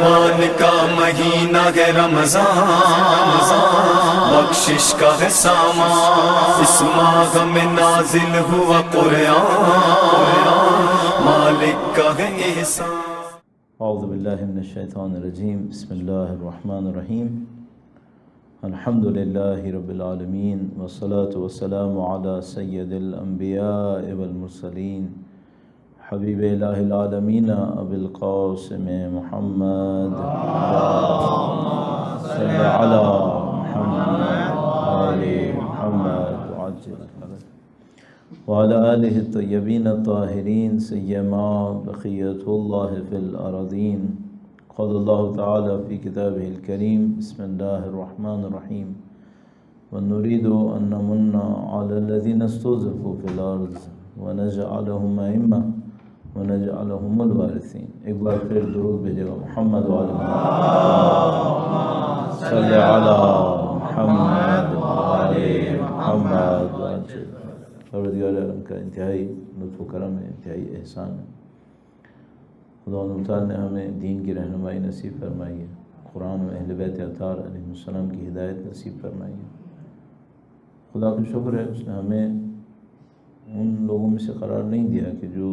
رحمان کا مہینہ ہے رمضان، بخشش کا ہے سامان، اس ماہ میں نازل ہوا قرآن، مالک کا ہے احسان۔ اعوذ باللہ من الشیطان الرجیم، بسم اللہ الرحمن الرحیم، الحمد للہ رب العالمین، والصلاة والسلام علی سید الانبیاء والمرسلین، حبیب الہ العالمین ابی القاسم محمد، صلی علی محمد آل محمد وعجل فرج وعلى آلہ الطیبین الطاہرین سیما بقیۃ اللہ فی الارضین۔ قال اللہ تعالی فی کتابہ الکریم، بسم اللہ الرحمن الرحیم، ونريد أن نمن على الذين استضعفوا في الأرض ونجعلهم أئمة ونجعلهم الوارثين۔ ایک بار پھر درود بھیجے گا محمد وعلی محمد، صلی علی محمد وعلی محمد۔ پروردگار عالم کا انتہائی لطف و کرم ہے، انتہائی احسان ہے۔ خدا تعالیٰ نے ہمیں دین کی رہنمائی نصیب فرمائی ہے، قرآن و اہل بیت اطہار علیہ السلام کی ہدایت نصیب فرمائی ہے۔ خدا کا شکر ہے، اس نے ہمیں ان لوگوں میں سے قرار نہیں دیا کہ جو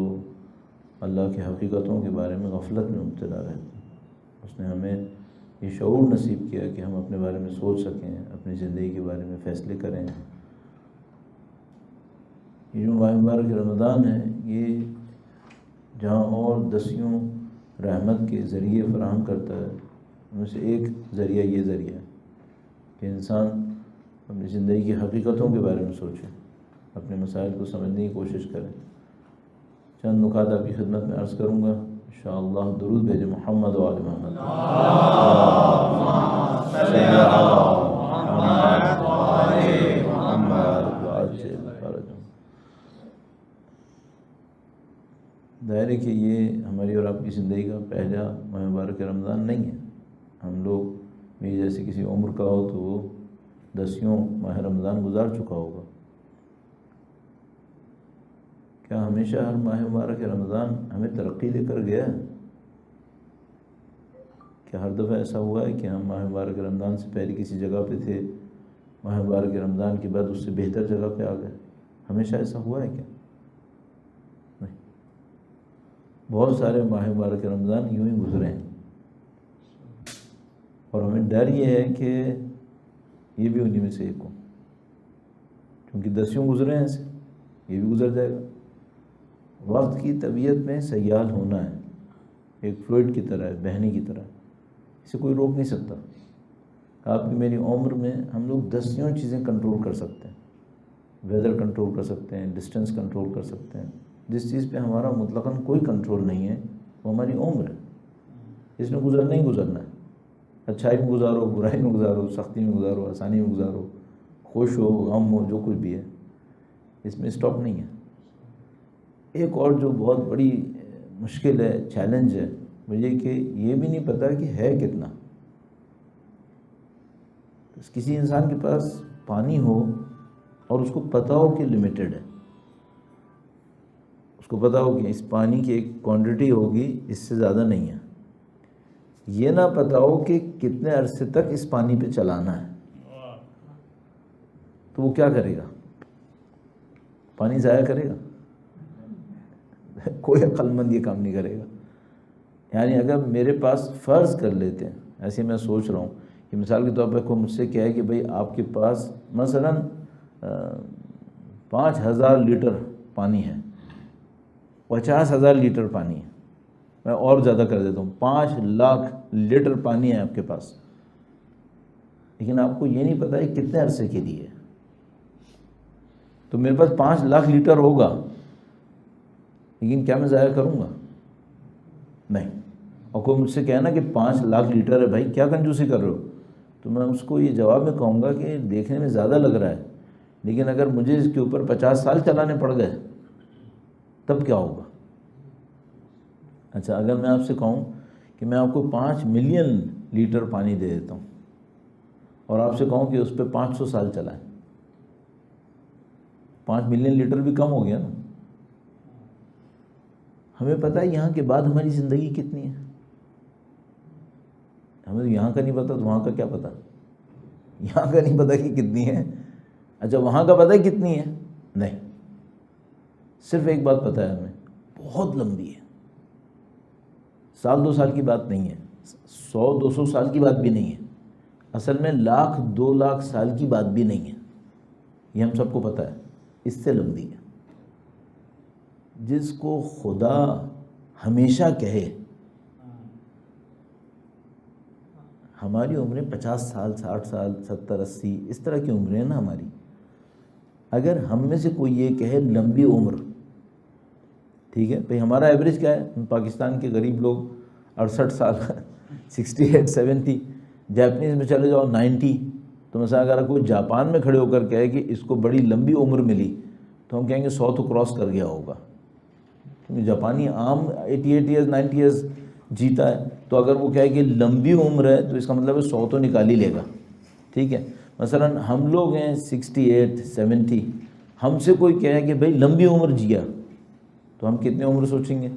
اللہ کی حقیقتوں کے بارے میں غفلت میں مبتلا رہتے ہیں۔ اس نے ہمیں یہ شعور نصیب کیا کہ ہم اپنے بارے میں سوچ سکیں، اپنی زندگی کے بارے میں فیصلے کریں۔ یہ جو ماہ مبارک رمضان ہے، یہ جہاں اور دسیوں رحمت کے ذریعے فراہم کرتا ہے، ان میں سے ایک ذریعہ یہ ذریعہ ہے کہ انسان اپنی زندگی کی حقیقتوں کے بارے میں سوچے، اپنے مسائل کو سمجھنے کی کوشش کرے۔ چند نکات آپ کی خدمت میں عرض کروں گا، انشاءاللہ۔ درود بھیجے محمد و آل محمد، صلی علی محمد و آل محمد وعجل فرجهم۔ ظاہر ہے کہ یہ ہماری اور آپ کی زندگی کا پہلا ماہ مبارک رمضان نہیں ہے۔ ہم لوگ میری جیسے کسی عمر کا ہو تو وہ دسیوں ماہ رمضان گزار چکا ہوگا۔ کیا ہمیشہ ہر ماہ مبارک رمضان ہمیں ترقی دے کر گیا ہے؟ کیا ہر دفعہ ایسا ہوا ہے کہ ہم ماہ مبارک رمضان سے پہلے کسی جگہ پہ تھے، ماہ مبارک رمضان کے بعد اس سے بہتر جگہ پہ آ گئے؟ ہمیشہ ایسا ہوا ہے کیا؟ نہیں، بہت سارے ماہ مبارک رمضان یوں ہی گزرے ہیں، اور ہمیں ڈر یہ ہے کہ یہ بھی انہی میں سے ایک ہوں، کیونکہ دسیوں گزرے ہیں ایسے، یہ بھی گزر جائے گا۔ وقت کی طبیعت میں سیال ہونا ہے، ایک فلوئڈ کی طرح ہے، بہنے کی طرح، اسے کوئی روک نہیں سکتا۔ آپ کی میری عمر میں ہم لوگ دسیوں چیزیں کنٹرول کر سکتے ہیں، ویدر کنٹرول کر سکتے ہیں، ڈسٹینس کنٹرول کر سکتے ہیں۔ جس چیز پہ ہمارا مطلقاً کوئی کنٹرول نہیں ہے وہ ہماری عمر ہے۔ اس نے گزرنا ہی گزرنا ہے، اچھائی میں گزارو، برائی میں گزارو، سختی میں گزارو، آسانی میں گزارو، خوش ہو، غم ہو، جو کچھ بھی ہے، اس میں اسٹاپ نہیں ہے۔ ایک اور جو بہت بڑی مشکل ہے، چیلنج ہے، مجھے کہ یہ بھی نہیں پتہ کہ ہے کتنا۔ کسی انسان کے پاس پانی ہو اور اس کو پتہ ہو کہ لمیٹڈ ہے، اس کو پتہ ہو کہ اس پانی کی ایک کوانٹٹی ہوگی، اس سے زیادہ نہیں ہے، یہ نہ پتہ ہو کہ کتنے عرصے تک اس پانی پہ چلانا ہے، تو وہ کیا کرے گا؟ پانی ضائع کرے گا؟ کوئی عقل مند یہ کام نہیں کرے گا۔ یعنی اگر میرے پاس فرض کر لیتے ہیں، ایسے میں سوچ رہا ہوں کہ مثال کے طور پر کوئی مجھ سے کہے کہ بھئی آپ کے پاس مثلاً 5000 لیٹر پانی ہے، 50,000 لیٹر پانی ہے، میں اور زیادہ کر دیتا ہوں، 5 لاکھ لیٹر پانی ہے آپ کے پاس، لیکن آپ کو یہ نہیں پتہ ہے کتنے عرصے کے لیے۔ تو میرے پاس 5 لاکھ لیٹر ہوگا، لیکن کیا میں ضائع کروں گا؟ نہیں۔ اور کوئی مجھ سے کہنا کہ 5 لاکھ لیٹر ہے، بھائی کیا کنجوسی کر رہے ہو؟ تو میں اس کو یہ جواب میں کہوں گا کہ دیکھنے میں زیادہ لگ رہا ہے، لیکن اگر مجھے اس کے اوپر 50 سال چلانے پڑ گئے تب کیا ہوگا؟ اچھا، اگر میں آپ سے کہوں کہ میں آپ کو 5 ملین لیٹر پانی دے دیتا ہوں اور آپ سے کہوں کہ اس پہ 500 سال چلائیں، 5 ملین لیٹر بھی کم ہو گیا نا۔ ہمیں پتہ ہے یہاں کے بعد ہماری زندگی کتنی ہے، ہمیں تو یہاں کا نہیں پتہ تو وہاں کا کیا پتہ، یہاں کا نہیں پتہ کہ کتنی ہے، اچھا وہاں کا پتہ ہے کتنی ہے؟ نہیں، صرف ایک بات پتہ ہے ہمیں، بہت لمبی ہے، 1-2 سال کی بات نہیں ہے، 100-200 سال کی بات بھی نہیں ہے، اصل میں 1,00,000-2 لاکھ سال کی بات بھی نہیں ہے، یہ ہم سب کو پتہ ہے، اس سے لمبی ہے۔ جس کو خدا ہمیشہ کہے ہماری عمریں 50 سال 60 سال 70 80 اس طرح کی عمریں ہیں نا ہماری، اگر ہم میں سے کوئی یہ کہے لمبی عمر، ٹھیک ہے بھئی ہمارا ایوریج کیا ہے، پاکستان کے غریب لوگ 68 سال 68 70، جاپنیز میں چلے جاؤ 90، تو مثلا اگر کوئی جاپان میں کھڑے ہو کر کہے کہ اس کو بڑی لمبی عمر ملی تو ہم کہیں گے 100 تو کراس کر گیا ہوگا، کیونکہ جاپانی عام 88 ایئرز 90 ایئرز جیتا ہے، تو اگر وہ کہے کہ لمبی عمر ہے تو اس کا مطلب ہے 100 تو نکال ہی لے گا، ٹھیک ہے۔ مثلا ہم لوگ ہیں 68 70، ہم سے کوئی کہے کہ بھائی لمبی عمر جیا تو ہم کتنے عمر سوچیں گے؟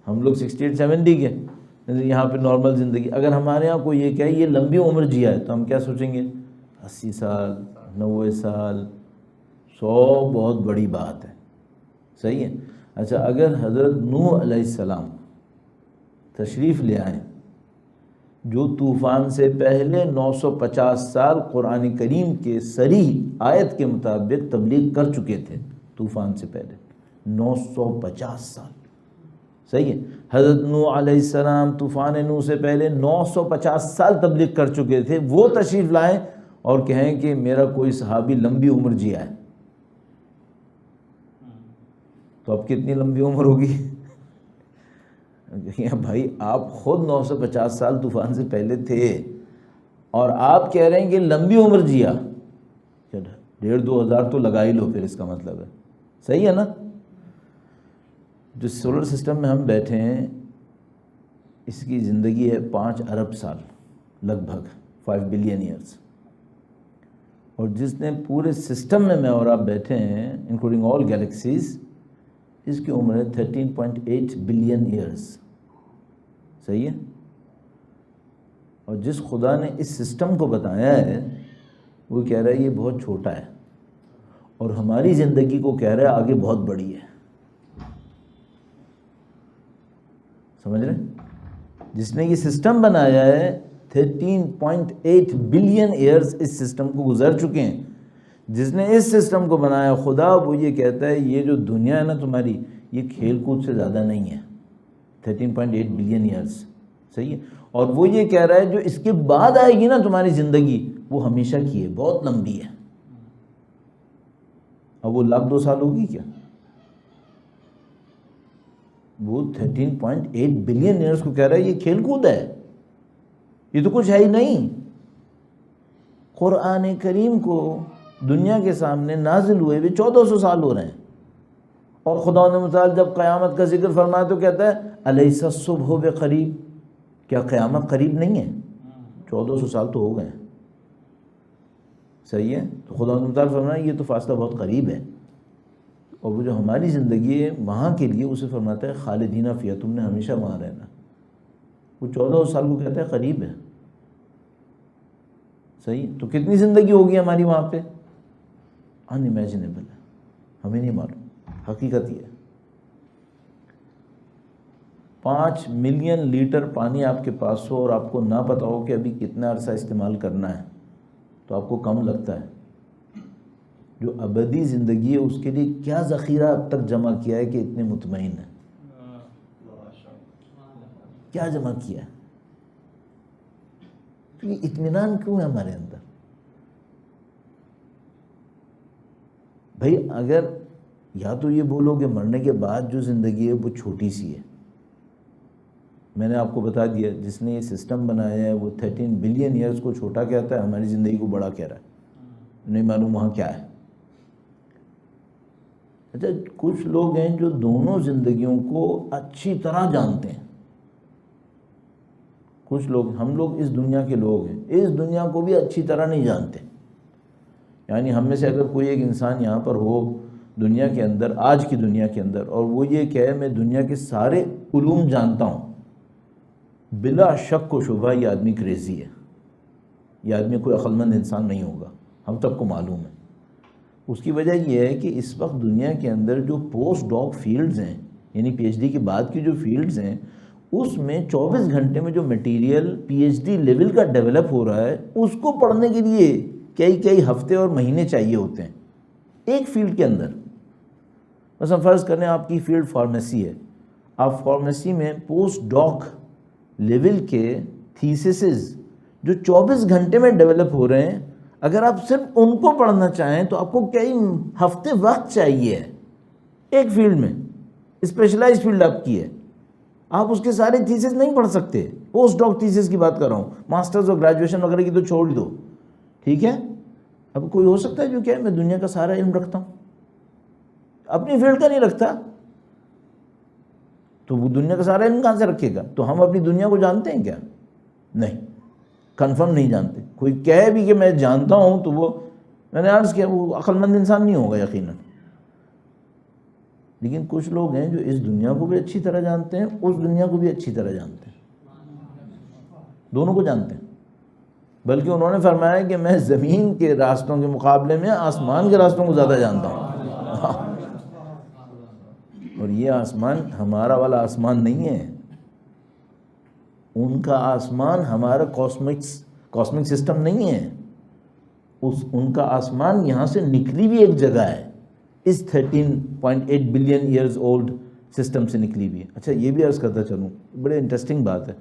ہم لوگ 68 70 کے یہاں پہ نارمل زندگی، اگر ہمارے یہاں کوئی یہ کہے یہ لمبی عمر جیا ہے تو ہم کیا سوچیں گے؟ 80 سال 90 سال، 100 بہت بڑی بات ہے، صحیح ہے۔ اچھا اگر حضرت نوح علیہ السلام تشریف لے آئیں جو طوفان سے پہلے 950 سال قرآن کریم کے صریح آیت کے مطابق تبلیغ کر چکے تھے، طوفان سے پہلے 950 سال، صحیح ہے۔ حضرت نوح علیہ السلام طوفان نوح سے پہلے 950 سال تبلیغ کر چکے تھے، وہ تشریف لائیں اور کہیں کہ میرا کوئی صحابی لمبی عمر جیا ہے، تو اب کتنی لمبی عمر ہوگی؟ بھائی آپ خود 950 سال طوفان سے پہلے تھے اور آپ کہہ رہے ہیں کہ لمبی عمر جیا، 1,500-2 ہزار تو لگا ہی لو پھر، اس کا مطلب ہے، صحیح ہے نا۔ جو سولر سسٹم میں ہم بیٹھے ہیں اس کی زندگی ہے 5 ارب سال، لگ بھگ 5 بلین ایئرز، اور جس نے پورے سسٹم میں اور آپ بیٹھے ہیں انکلوڈنگ آل گیلیکسیز، اس کی عمر ہے 13.8 بلین ایئرز، صحیح ہے۔ اور جس خدا نے اس سسٹم کو بتایا ہے وہ کہہ رہا ہے یہ بہت چھوٹا ہے، اور ہماری زندگی کو کہہ رہا ہے آگے بہت بڑی ہے، سمجھ رہے ہیں؟ جس نے یہ سسٹم بنایا ہے 13.8 بلین ایئرز اس سسٹم کو گزر چکے ہیں، جس نے اس سسٹم کو بنایا خدا، وہ یہ کہتا ہے یہ جو دنیا ہے نا تمہاری، یہ کھیل کود سے زیادہ نہیں ہے، 13.8 بلین ایئرز، صحیح ہے۔ اور وہ یہ کہہ رہا ہے جو اس کے بعد آئے گی نا تمہاری زندگی، وہ ہمیشہ کی ہے، بہت لمبی ہے۔ اب وہ 1,00,000-2 سال ہوگی کیا؟ وہ 13.8 بلین ایئرز کو کہہ رہا ہے یہ کھیل کود ہے، یہ تو کچھ ہے ہی نہیں۔ قرآن کریم کو دنیا کے سامنے نازل ہوئے 1400 سال ہو رہے ہیں، اور خدا نے متعال جب قیامت کا ذکر فرمایا تو کہتا ہے الیس الصبح بقریب، کیا قیامت قریب نہیں ہے؟ 1400 سال تو ہو گئے ہیں، صحیح ہے۔ تو خدا نے متعال فرمایا یہ تو فاصلہ بہت قریب ہے، اور وہ جو ہماری زندگی ہے وہاں کے لیے اسے فرماتا ہے خالدین فیہا، تم نے ہمیشہ وہاں رہنا۔ وہ 1400 سال کو کہتا ہے قریب ہے، صحیح۔ تو کتنی زندگی ہوگی ہماری وہاں پہ؟ ان امیجنیبل ہے، ہمیں نہیں معلوم، حقیقت یہ ہے۔ 5 ملین لیٹر پانی آپ کے پاس ہو اور آپ کو نہ پتہ ہو کہ ابھی کتنا عرصہ استعمال کرنا ہے تو آپ کو کم لگتا ہے۔ جو ابدی زندگی ہے اس کے لیے کیا ذخیرہ اب تک جمع کیا ہے کہ اتنے مطمئن ہے؟ کیا جمع کیا ہے؟ یہ اطمینان کیوں ہے ہمارے اندر؟ بھائی اگر یا تو یہ بولو کہ مرنے کے بعد جو زندگی ہے وہ چھوٹی سی ہے، میں نے آپ کو بتا دیا جس نے یہ سسٹم بنایا ہے وہ 13 بلین ایئرز کو چھوٹا کہتا ہے، ہماری زندگی کو بڑا کہہ رہا ہے، نہیں معلوم وہاں کیا ہے۔ اچھا کچھ لوگ ہیں جو دونوں زندگیوں کو اچھی طرح جانتے ہیں، کچھ لوگ، ہم لوگ اس دنیا کے لوگ ہیں، اس دنیا کو بھی اچھی طرح نہیں جانتے۔ یعنی ہم میں سے اگر کوئی ایک انسان یہاں پر ہو دنیا کے اندر، آج کی دنیا کے اندر، اور وہ یہ کہے میں دنیا کے سارے علوم جانتا ہوں، بلا شک و شبہ یہ آدمی کریزی ہے، یہ آدمی کوئی عقل مند انسان نہیں ہوگا، ہم سب کو معلوم ہے۔ اس کی وجہ یہ ہے کہ اس وقت دنیا کے اندر جو پوسٹ ڈاک فیلڈز ہیں، یعنی پی ایچ ڈی کے بعد کی جو فیلڈز ہیں، اس میں 24 گھنٹے میں جو material P H D level کا ڈیولپ ہو رہا ہے، اس کو پڑھنے کے لیے کئی ہفتے اور مہینے چاہیے ہوتے ہیں ایک فیلڈ کے اندر۔ مثلا فرض کریں آپ کی فیلڈ فارمیسی ہے، آپ فارمیسی میں پوسٹ ڈاک لیول کے تھیسسز جو 24 گھنٹے میں ڈیولپ ہو رہے ہیں، اگر آپ صرف ان کو پڑھنا چاہیں تو آپ کو کئی ہفتے وقت چاہیے ایک فیلڈ میں، اسپیشلائز فیلڈ آپ کی ہے، آپ اس کے سارے تھیسس نہیں پڑھ سکتے۔ پوسٹ ڈاک تھیسس کی بات کر رہا ہوں، ماسٹرز اور گریجویشن وغیرہ کی تو چھوڑ دو، ٹھیک ہے۔ اب کوئی ہو سکتا ہے جو کہ میں دنیا کا سارا علم رکھتا ہوں، اپنی فیلڈ کا نہیں رکھتا، تو وہ دنیا کا سارا علم کہاں سے رکھے گا؟ تو ہم اپنی دنیا کو جانتے ہیں کیا؟ نہیں، کنفرم نہیں جانتے۔ کوئی کہے بھی کہ میں جانتا ہوں تو وہ، میں نے عرض کیا، وہ عقل مند انسان نہیں ہوگا یقیناً۔ لیکن کچھ لوگ ہیں جو اس دنیا کو بھی اچھی طرح جانتے ہیں، اس دنیا کو بھی اچھی طرح جانتے ہیں، دونوں کو جانتے ہیں۔ بلکہ انہوں نے فرمایا کہ میں زمین کے راستوں کے مقابلے میں آسمان کے راستوں کو زیادہ جانتا ہوں۔ اور یہ آسمان ہمارا والا آسمان نہیں ہے، ان کا آسمان ہمارا کاسمک سسٹم نہیں ہے، ان کا آسمان یہاں سے نکلی بھی ایک جگہ ہے، اس 13.8 بلین ایئرز اولڈ سسٹم سے نکلی بھی ہے۔ اچھا یہ بھی عرض کرتا چلوں، بڑے انٹرسٹنگ بات ہے،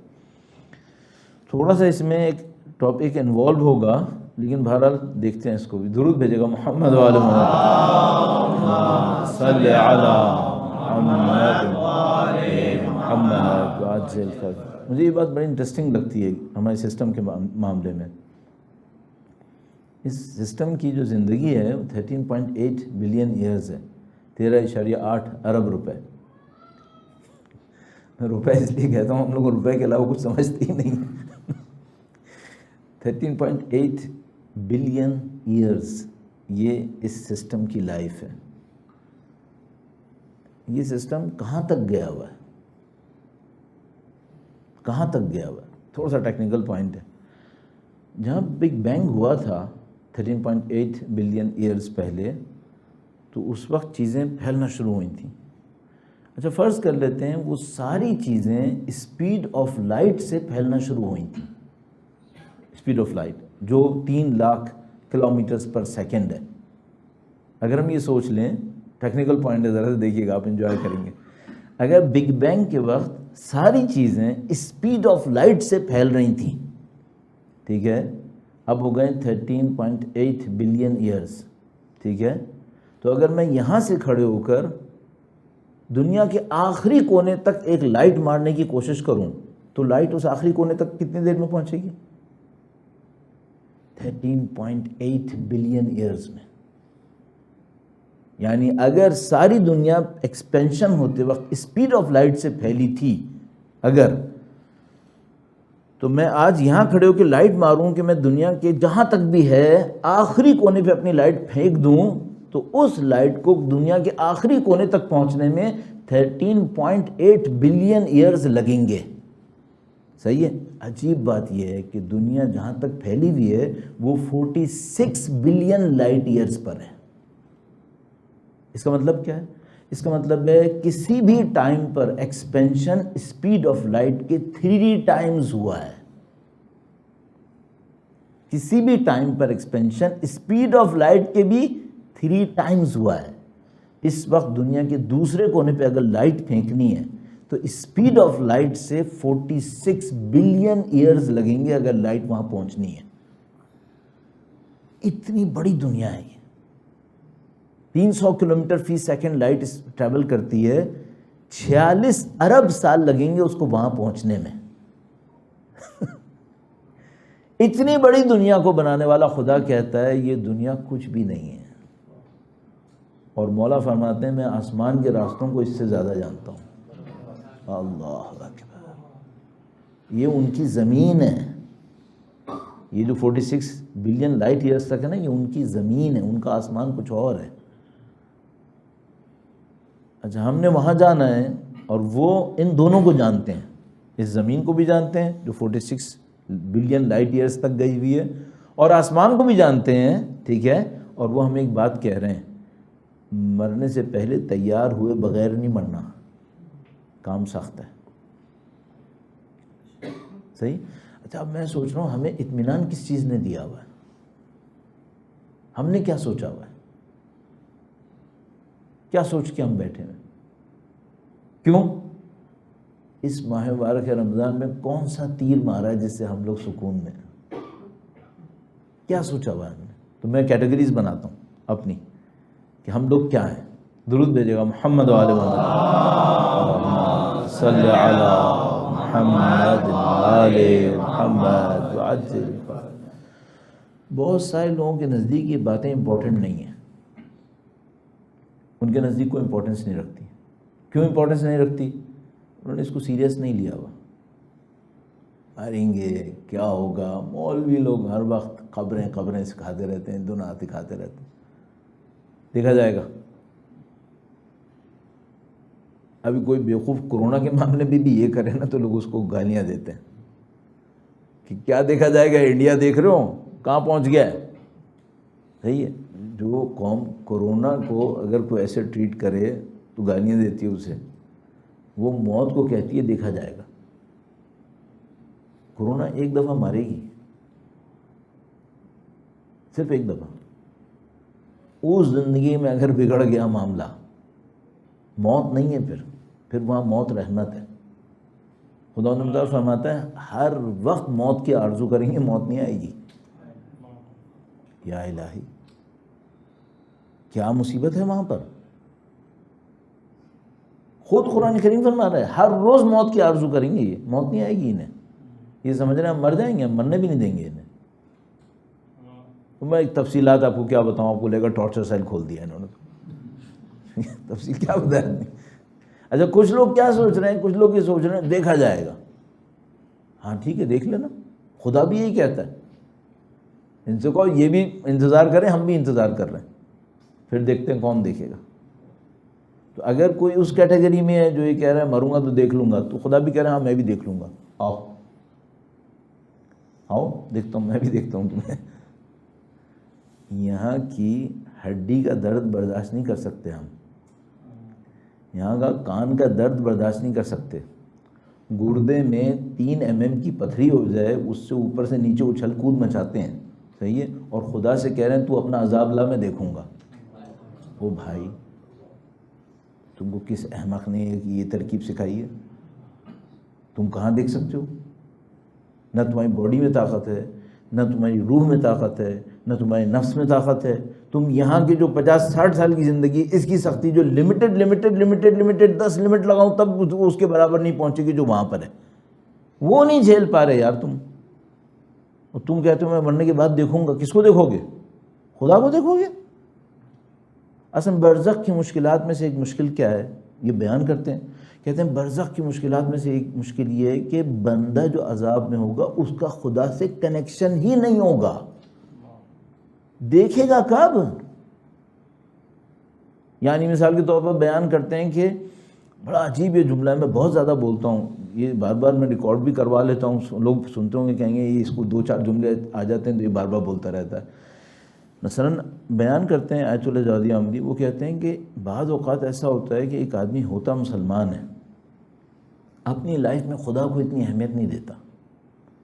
تھوڑا سا اس میں ایک ٹاپک انوالو ہوگا، لیکن بہرحال دیکھتے ہیں اس کو بھی۔ درود بھیجے گا محمد وآل محمد، صلی علی محمد محمد عاجل الفضل۔ مجھے یہ بات بڑی انٹرسٹنگ لگتی ہے ہمارے سسٹم کے معاملے میں۔ اس سسٹم کی جو زندگی ہے وہ 13.8 بلین ایئرز ہے، 13.8 ارب روپے۔ میں روپے اس لیے کہتا ہوں، ہم لوگ روپے کے علاوہ کچھ سمجھتے ہی نہیں۔ 13.8 بلین ایئرز یہ اس سسٹم کی لائف ہے۔ یہ سسٹم کہاں تک گیا ہوا ہے؟ کہاں تک گیا ہوا ہے؟ تھوڑا سا ٹیکنیکل پوائنٹ ہے۔ جہاں بگ بینگ ہوا تھا 13.8 بلین ایئرز پہلے، تو اس وقت چیزیں پھیلنا شروع ہوئی تھیں۔ اچھا فرض کر لیتے ہیں وہ ساری چیزیں اسپیڈ آف لائٹ سے پھیلنا شروع ہوئی تھیں، اسپیڈ آف لائٹ جو 3 لاکھ کلومیٹرز پر سیکنڈ ہے۔ اگر ہم یہ سوچ لیں، ٹیکنیکل پوائنٹ ہے، ذرا سے دیکھیے گا، آپ انجوائے کریں گے۔ اگر بگ بینگ کے وقت ساری چیزیں اسپیڈ آف لائٹ سے پھیل رہی تھیں، ٹھیک ہے، اب ہو گئے 13.8 بلین ایئرز، ٹھیک ہے، تو اگر میں یہاں سے کھڑے ہو کر دنیا کے آخری کونے تک ایک لائٹ مارنے کی کوشش کروں تو لائٹ اس آخری کونے تک کتنی دیر میں پہنچے گی؟ 13.8 بلین ایئرز میں۔ یعنی اگر ساری دنیا ایکسپینشن ہوتے وقت اسپیڈ آف لائٹ سے پھیلی تھی اگر، تو میں آج یہاں کھڑے ہو کے لائٹ ماروں کہ میں دنیا کے جہاں تک بھی ہے آخری کونے پہ اپنی لائٹ پھینک دوں تو اس لائٹ کو دنیا کے آخری کونے تک پہنچنے میں 13.8 بلین ایئرز لگیں گے۔ صحیح ہے؟ عجیب بات یہ ہے کہ دنیا جہاں تک پھیلی ہوئی ہے وہ 46 بلین لائٹ ایئرز پر ہے۔ اس کا مطلب کیا ہے؟ اس کا مطلب ہے کسی بھی time per expansion speed of light کے 3 ٹائمز ہوا ہے۔ کسی بھی time per expansion speed of light کے بھی 3 ٹائمز ہوا ہے۔ اس وقت دنیا کے دوسرے کونے پہ اگر لائٹ پھینکنی ہے تو اسپیڈ آف لائٹ سے 46 بلین ایئرز لگیں گے اگر لائٹ وہاں پہنچنی ہے۔ اتنی بڑی دنیا ہے یہ، 300 کلومیٹر فی سیکنڈ لائٹ ٹریول کرتی ہے، 46 ارب سال لگیں گے اس کو وہاں پہنچنے میں۔ اتنی بڑی دنیا کو بنانے والا خدا کہتا ہے یہ دنیا کچھ بھی نہیں ہے، اور مولا فرماتے ہیں میں آسمان کے راستوں کو اس سے زیادہ جانتا ہوں۔ اللہ اکبر، یہ ان کی زمین ہے، یہ جو 46 بلین لائٹ ایئرز تک ہے نا، یہ ان کی زمین ہے، ان کا آسمان کچھ اور ہے۔ اچھا ہم نے وہاں جانا ہے اور وہ ان دونوں کو جانتے ہیں، اس زمین کو بھی جانتے ہیں جو 46 بلین لائٹ ایئرس تک گئی ہوئی ہے، اور آسمان کو بھی جانتے ہیں، ٹھیک ہے، اور وہ ہمیں ایک بات کہہ رہے ہیں، مرنے سے پہلے تیار ہوئے بغیر نہیں مرنا، کام سخت ہے، صحیح۔ اچھا اب میں سوچ رہا ہوں ہمیں اطمینان کس چیز نے دیا ہوا ہے؟ ہم نے کیا سوچا ہوا ہے؟ کیا سوچ کے ہم بیٹھے ہیں؟ کیوں اس ماہ مبارک رمضان میں کون سا تیر مارا ہے جس سے ہم لوگ سکون میں ہیں؟ کیا سوچا ہوا ہے ہم نے؟ تو میں کیٹیگریز بناتا ہوں اپنی کہ ہم لوگ کیا ہیں۔ درود بھیجے گا محمد و آل محمد، صلی علی محمد آل محمد وعجل۔ بہت سارے لوگوں کے نزدیک یہ باتیں امپورٹنٹ نہیں ہیں، ان کے نزدیک کوئی امپورٹنس نہیں رکھتی۔ کیوں امپورٹنس نہیں رکھتی؟ انہوں نے اس کو سیریس نہیں لیا ہوا، ماریں گے کیا ہوگا، مولوی لوگ ہر وقت قبریں سکھاتے رہتے ہیں، دنیا دکھاتے رہتے ہیں، دیکھا جائے گا۔ ابھی کوئی بیوقوف کورونا کے معاملے میں بھی یہ کرے نا تو لوگ اس کو گالیاں دیتے ہیں کہ کیا دیکھا جائے گا، انڈیا دیکھ رہے ہو کہاں پہنچ گیا ہے، صحیح ہے۔ جو قوم کورونا کو اگر کوئی ایسے ٹریٹ کرے تو گالیاں دیتی ہے اسے، وہ موت کو کہتی ہے دیکھا جائے گا۔ کورونا ایک دفعہ مارے گی، صرف ایک دفعہ۔ اس زندگی میں اگر بگڑ گیا معاملہ، موت نہیں ہے، پھر وہاں موت رحمت ہے۔ خدا تعالیٰ فرماتا ہے ہر وقت موت کی آرزو کریں گے، موت نہیں آئے گی۔ یا الہی کیا مصیبت ہے وہاں پر۔ خود قرآن کریم فرما رہا ہے ہر روز موت کی آرزو کریں گے، یہ موت نہیں آئے گی انہیں، یہ سمجھ رہے ہیں ہم مر جائیں گے، ہم مرنے بھی نہیں دیں گے انہیں۔ تو میں ایک تفصیلات آپ کو کیا بتاؤں، آپ کو لے کر ٹارچر سیل کھول دیا انہوں نے، تفصیل کیا بتایا۔ اچھا کچھ لوگ کیا سوچ رہے ہیں، کچھ لوگ یہ سوچ رہے ہیں دیکھا جائے گا۔ ہاں ٹھیک ہے دیکھ لینا، خدا بھی یہی کہتا ہے، ان سے کہو یہ بھی انتظار کریں، ہم بھی انتظار کر رہے ہیں، پھر دیکھتے ہیں کون دیکھے گا۔ تو اگر کوئی اس کیٹیگری میں ہے جو یہ کہہ رہا ہے مروں گا تو دیکھ لوں گا، تو خدا بھی کہہ رہا ہے ہاں میں بھی دیکھ لوں گا، آؤ دیکھتا ہوں، میں بھی دیکھتا ہوں تمہیں۔ یہاں کی ہڈی کا درد برداشت نہیں کر سکتے ہم، یہاں کا کان کا درد برداشت نہیں کر سکتے، گردے میں 3 mm کی پتھری ہو جائے اس سے اوپر سے نیچے اچھل کود مچاتے ہیں، صحیح ہے، اور خدا سے کہہ رہے ہیں تو اپنا عذاب لا میں دیکھوں گا۔ او بھائی تم کو کس احمق نے یہ ترکیب سکھائی ہے؟ تم کہاں دیکھ سکتے ہو؟ نہ تمہاری باڈی میں طاقت ہے، نہ تمہاری روح میں طاقت ہے، نہ تمہارے نفس میں طاقت ہے۔ تم یہاں کے جو 50-60 سال کی زندگی، اس کی سختی جو لمیٹڈ 10 لمٹ لگاؤں تب اس کے برابر نہیں پہنچے گی جو وہاں پر ہے، وہ نہیں جھیل پا رہے یار تم۔ اور تم کہتے ہو میں مرنے کے بعد دیکھوں گا، کس کو دیکھو گے؟ خدا کو دیکھو گے؟ اصل برزخ کی مشکلات میں سے ایک مشکل کیا ہے، یہ بیان کرتے ہیں، کہتے ہیں برزخ کی مشکلات میں سے ایک مشکل یہ ہے کہ بندہ جو عذاب میں ہوگا اس کا خدا سے کنیکشن ہی نہیں ہوگا، دیکھے گا کب؟ یعنی مثال کے طور پر بیان کرتے ہیں کہ بڑا عجیب یہ جملہ ہے، میں بہت زیادہ بولتا ہوں، یہ بار بار میں ریکارڈ بھی کروا لیتا ہوں، لوگ سنتے ہوں گے کہیں گے یہ اس کو 2-4 جملے آ جاتے ہیں تو یہ بار بار بولتا رہتا ہے۔ مثلاً بیان کرتے ہیں آیت اللہ جوادی احمدی، وہ کہتے ہیں کہ بعض اوقات ایسا ہوتا ہے کہ ایک آدمی ہوتا مسلمان ہے، اپنی لائف میں خدا کو اتنی اہمیت نہیں دیتا،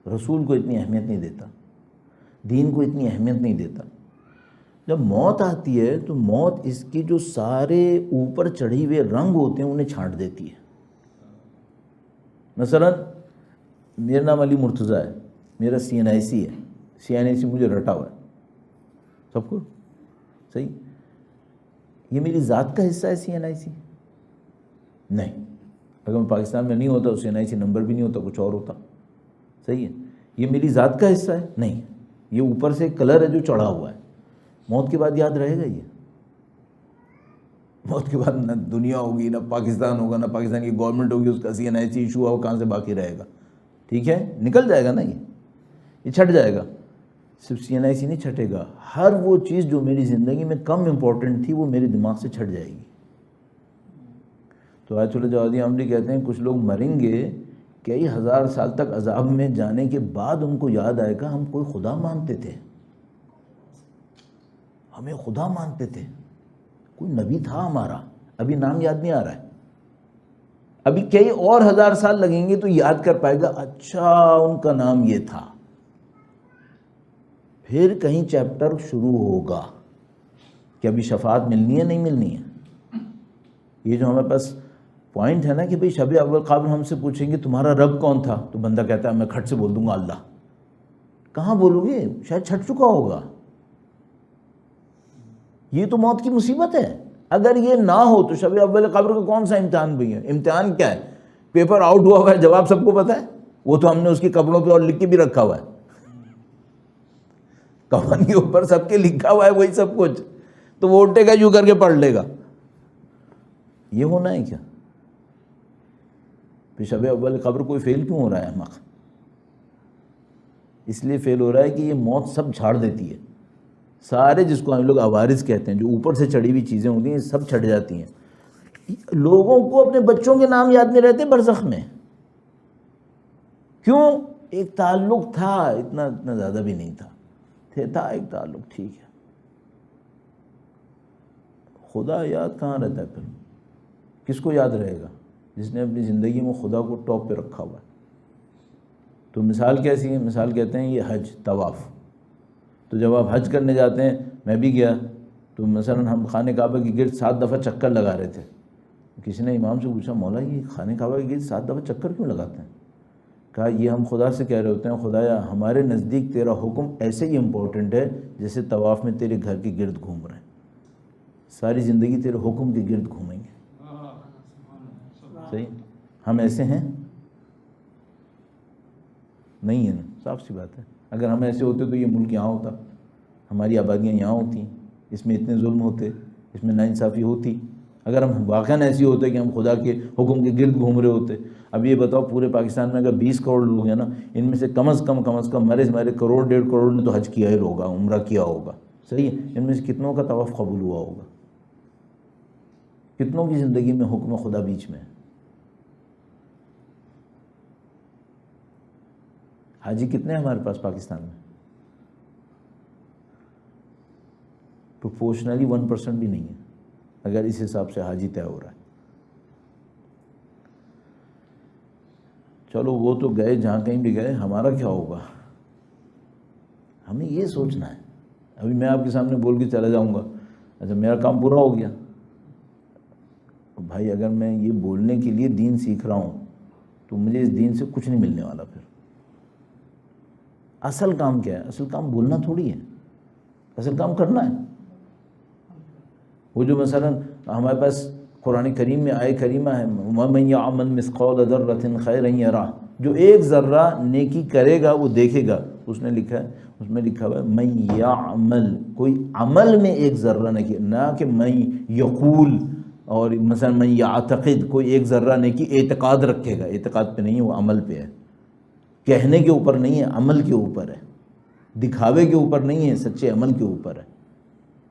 رسول کو اتنی اہمیت نہیں دیتا، دین کو اتنی اہمیت نہیں دیتا۔ جب موت آتی ہے تو موت اس کی جو سارے اوپر چڑھی ہوئے رنگ ہوتے ہیں انہیں چھانٹ دیتی ہے۔ مثلاً میرا نام علی مرتضیٰ ہے، میرا CNIC ہے، CNIC مجھے رٹا ہوا ہے سب کو، صحیح؟ یہ میری ذات کا حصہ ہے CNIC؟ نہیں، اگر میں پاکستان میں نہیں ہوتا تو CNIC نمبر بھی نہیں ہوتا، کچھ اور ہوتا، صحیح ہے؟ یہ میری ذات کا حصہ ہے؟ نہیں، یہ اوپر سے کلر ہے جو چڑھا ہوا ہے۔ موت کے بعد یاد رہے گا یہ؟ موت کے بعد نہ دنیا ہوگی، نہ پاکستان ہوگا، نہ پاکستان کی گورنمنٹ ہوگی، اس کا CNIC ایشو ہوا، وہ کہاں سے باقی رہے گا؟ ٹھیک ہے، نکل جائے گا نا، یہ چھٹ جائے گا۔ صرف CNIC نہیں چھٹے گا، ہر وہ چیز جو میری زندگی میں کم امپورٹنٹ تھی وہ میرے دماغ سے چھٹ جائے گی۔ تو آیت اللہ جوادی احمدی کہتے ہیں کچھ لوگ مریں گے کئی ہزار سال تک عذاب میں جانے کے بعد ان کو یاد آئے گا ہم کوئی خدا مانتے تھے، ہمیں خدا مانتے تھے، کوئی نبی تھا ہمارا، ابھی نام یاد نہیں آ رہا ہے، ابھی کئی اور ہزار سال لگیں گے تو یاد کر پائے گا اچھا ان کا نام یہ تھا۔ پھر کہیں چیپٹر شروع ہوگا کہ ابھی شفاعت ملنی ہے نہیں ملنی ہے۔ یہ جو ہمارے پاس پوائنٹ ہے نا کہ بھئی شب اول قبر ہم سے پوچھیں گے تمہارا رب کون تھا، تو بندہ کہتا ہے میں کھٹ سے بول دوں گا اللہ۔ کہاں بولو گے؟ شاید چھٹ چکا ہوگا۔ یہ تو موت کی مصیبت ہے۔ اگر یہ نہ ہو تو شب اول قبر کا کون سا امتحان بھی ہے؟ امتحان کیا ہے؟ پیپر آؤٹ ہوا ہوا ہے، جواب سب کو پتہ ہے، وہ تو ہم نے اس کے کپڑوں پہ اور لکھ کے بھی رکھا ہوا ہے، کفن کے اوپر سب کے لکھا ہوا ہے وہی سب کچھ، تو وہ اٹھے گا یوں کر کے پڑھ لے گا۔ یہ ہونا ہے کیا؟ پھر شب اول قبر کوئی فیل کیوں ہو رہا ہے احمق؟ اس لیے فیل ہو رہا ہے کہ یہ موت سب جھاڑ دیتی ہے، سارے جس کو ہم لوگ عوارض کہتے ہیں، جو اوپر سے چڑھی ہوئی چیزیں ہوتی ہیں سب چھٹ جاتی ہیں۔ لوگوں کو اپنے بچوں کے نام یاد نہیں رہتے برزخ میں، کیوں؟ ایک تعلق تھا، اتنا زیادہ بھی نہیں تھا، تھا ایک تعلق، ٹھیک ہے۔ خدا یاد کہاں رہتا ہے پھر؟ کس کو یاد رہے گا؟ جس نے اپنی زندگی میں خدا کو ٹاپ پہ رکھا ہوا ہے۔ تو مثال کیسی ہے؟ مثال کہتے ہیں یہ حج، طواف۔ تو جب آپ حج کرنے جاتے ہیں، میں بھی گیا تو مثلا ہم خانہ کعبہ کے گرد 7 دفعہ چکر لگا رہے تھے۔ کسی نے امام سے پوچھا مولا یہ خانہ کعبہ کے گرد 7 دفعہ چکر کیوں لگاتے ہیں؟ کہا یہ ہم خدا سے کہہ رہے ہوتے ہیں خدایا ہمارے نزدیک تیرا حکم ایسے ہی امپورٹنٹ ہے جیسے طواف میں تیرے گھر کے گرد گھوم رہے ہیں، ساری زندگی تیرے حکم کے گرد گھومیں گے۔ صحیح؟ ہم ایسے ہیں؟ نہیں ہیں، صاف سی بات ہے۔ اگر ہم ایسے ہوتے تو یہ ملک یہاں ہوتا، ہماری آبادیاں یہاں ہوتی، اس میں اتنے ظلم ہوتے، اس میں ناانصافی ہوتی۔ اگر ہم واقعاً ایسی ہوتے کہ ہم خدا کے حکم کے گرد گھوم رہے ہوتے۔ اب یہ بتاؤ پورے پاکستان میں اگر 20 کروڑ لوگ ہیں نا، ان میں سے کم از کم مرے کروڑ 1.5 کروڑ نے تو حج کیا ہی ہوگا، عمرہ کیا ہوگا، صحیح ہے؟ ان میں سے کتنوں کا طواف قبول ہوا ہوگا؟ کتنوں کی زندگی میں حکم خدا بیچ میں ہے؟ حاجی کتنے ہیں ہمارے پاس پاکستان میں؟ پروپورشنلی 1% بھی نہیں ہے، اگر اس حساب سے حاجی طے ہو رہا ہے۔ چلو وہ تو گئے جہاں کہیں بھی گئے، ہمارا کیا ہوگا؟ ہمیں یہ سوچنا ہے۔ ابھی میں آپ کے سامنے بول کے چلا جاؤں گا، اچھا میرا کام پورا ہو گیا؟ بھائی اگر میں یہ بولنے کے لیے دین سیکھ رہا ہوں تو مجھے اس دین سے کچھ نہیں ملنے والا۔ پھر اصل کام کیا ہے؟ اصل کام بولنا تھوڑی ہے، اصل کام کرنا ہے۔ وہ جو مثلا ہمارے پاس قرآن کریم میں آیہ کریمہ ہے وَمَن يَعْمَلْ مِثْقَالَ ذَرَّةٍ خَيْرًا يَرَهُ، جو ایک ذرہ نیکی کرے گا وہ دیکھے گا۔ اس نے لکھا ہے، اس میں لکھا ہوا ہے من یعمل، کوئی عمل میں ایک ذرہ نیکی، نہ کہ من یقول، اور مثلا من یعتقد، کوئی ایک ذرہ نیکی اعتقاد رکھے گا، اعتقاد پہ نہیں ہے، وہ عمل پہ ہے، کہنے کے اوپر نہیں ہے، عمل کے اوپر ہے، دکھاوے کے اوپر نہیں ہے، سچے عمل کے اوپر ہے۔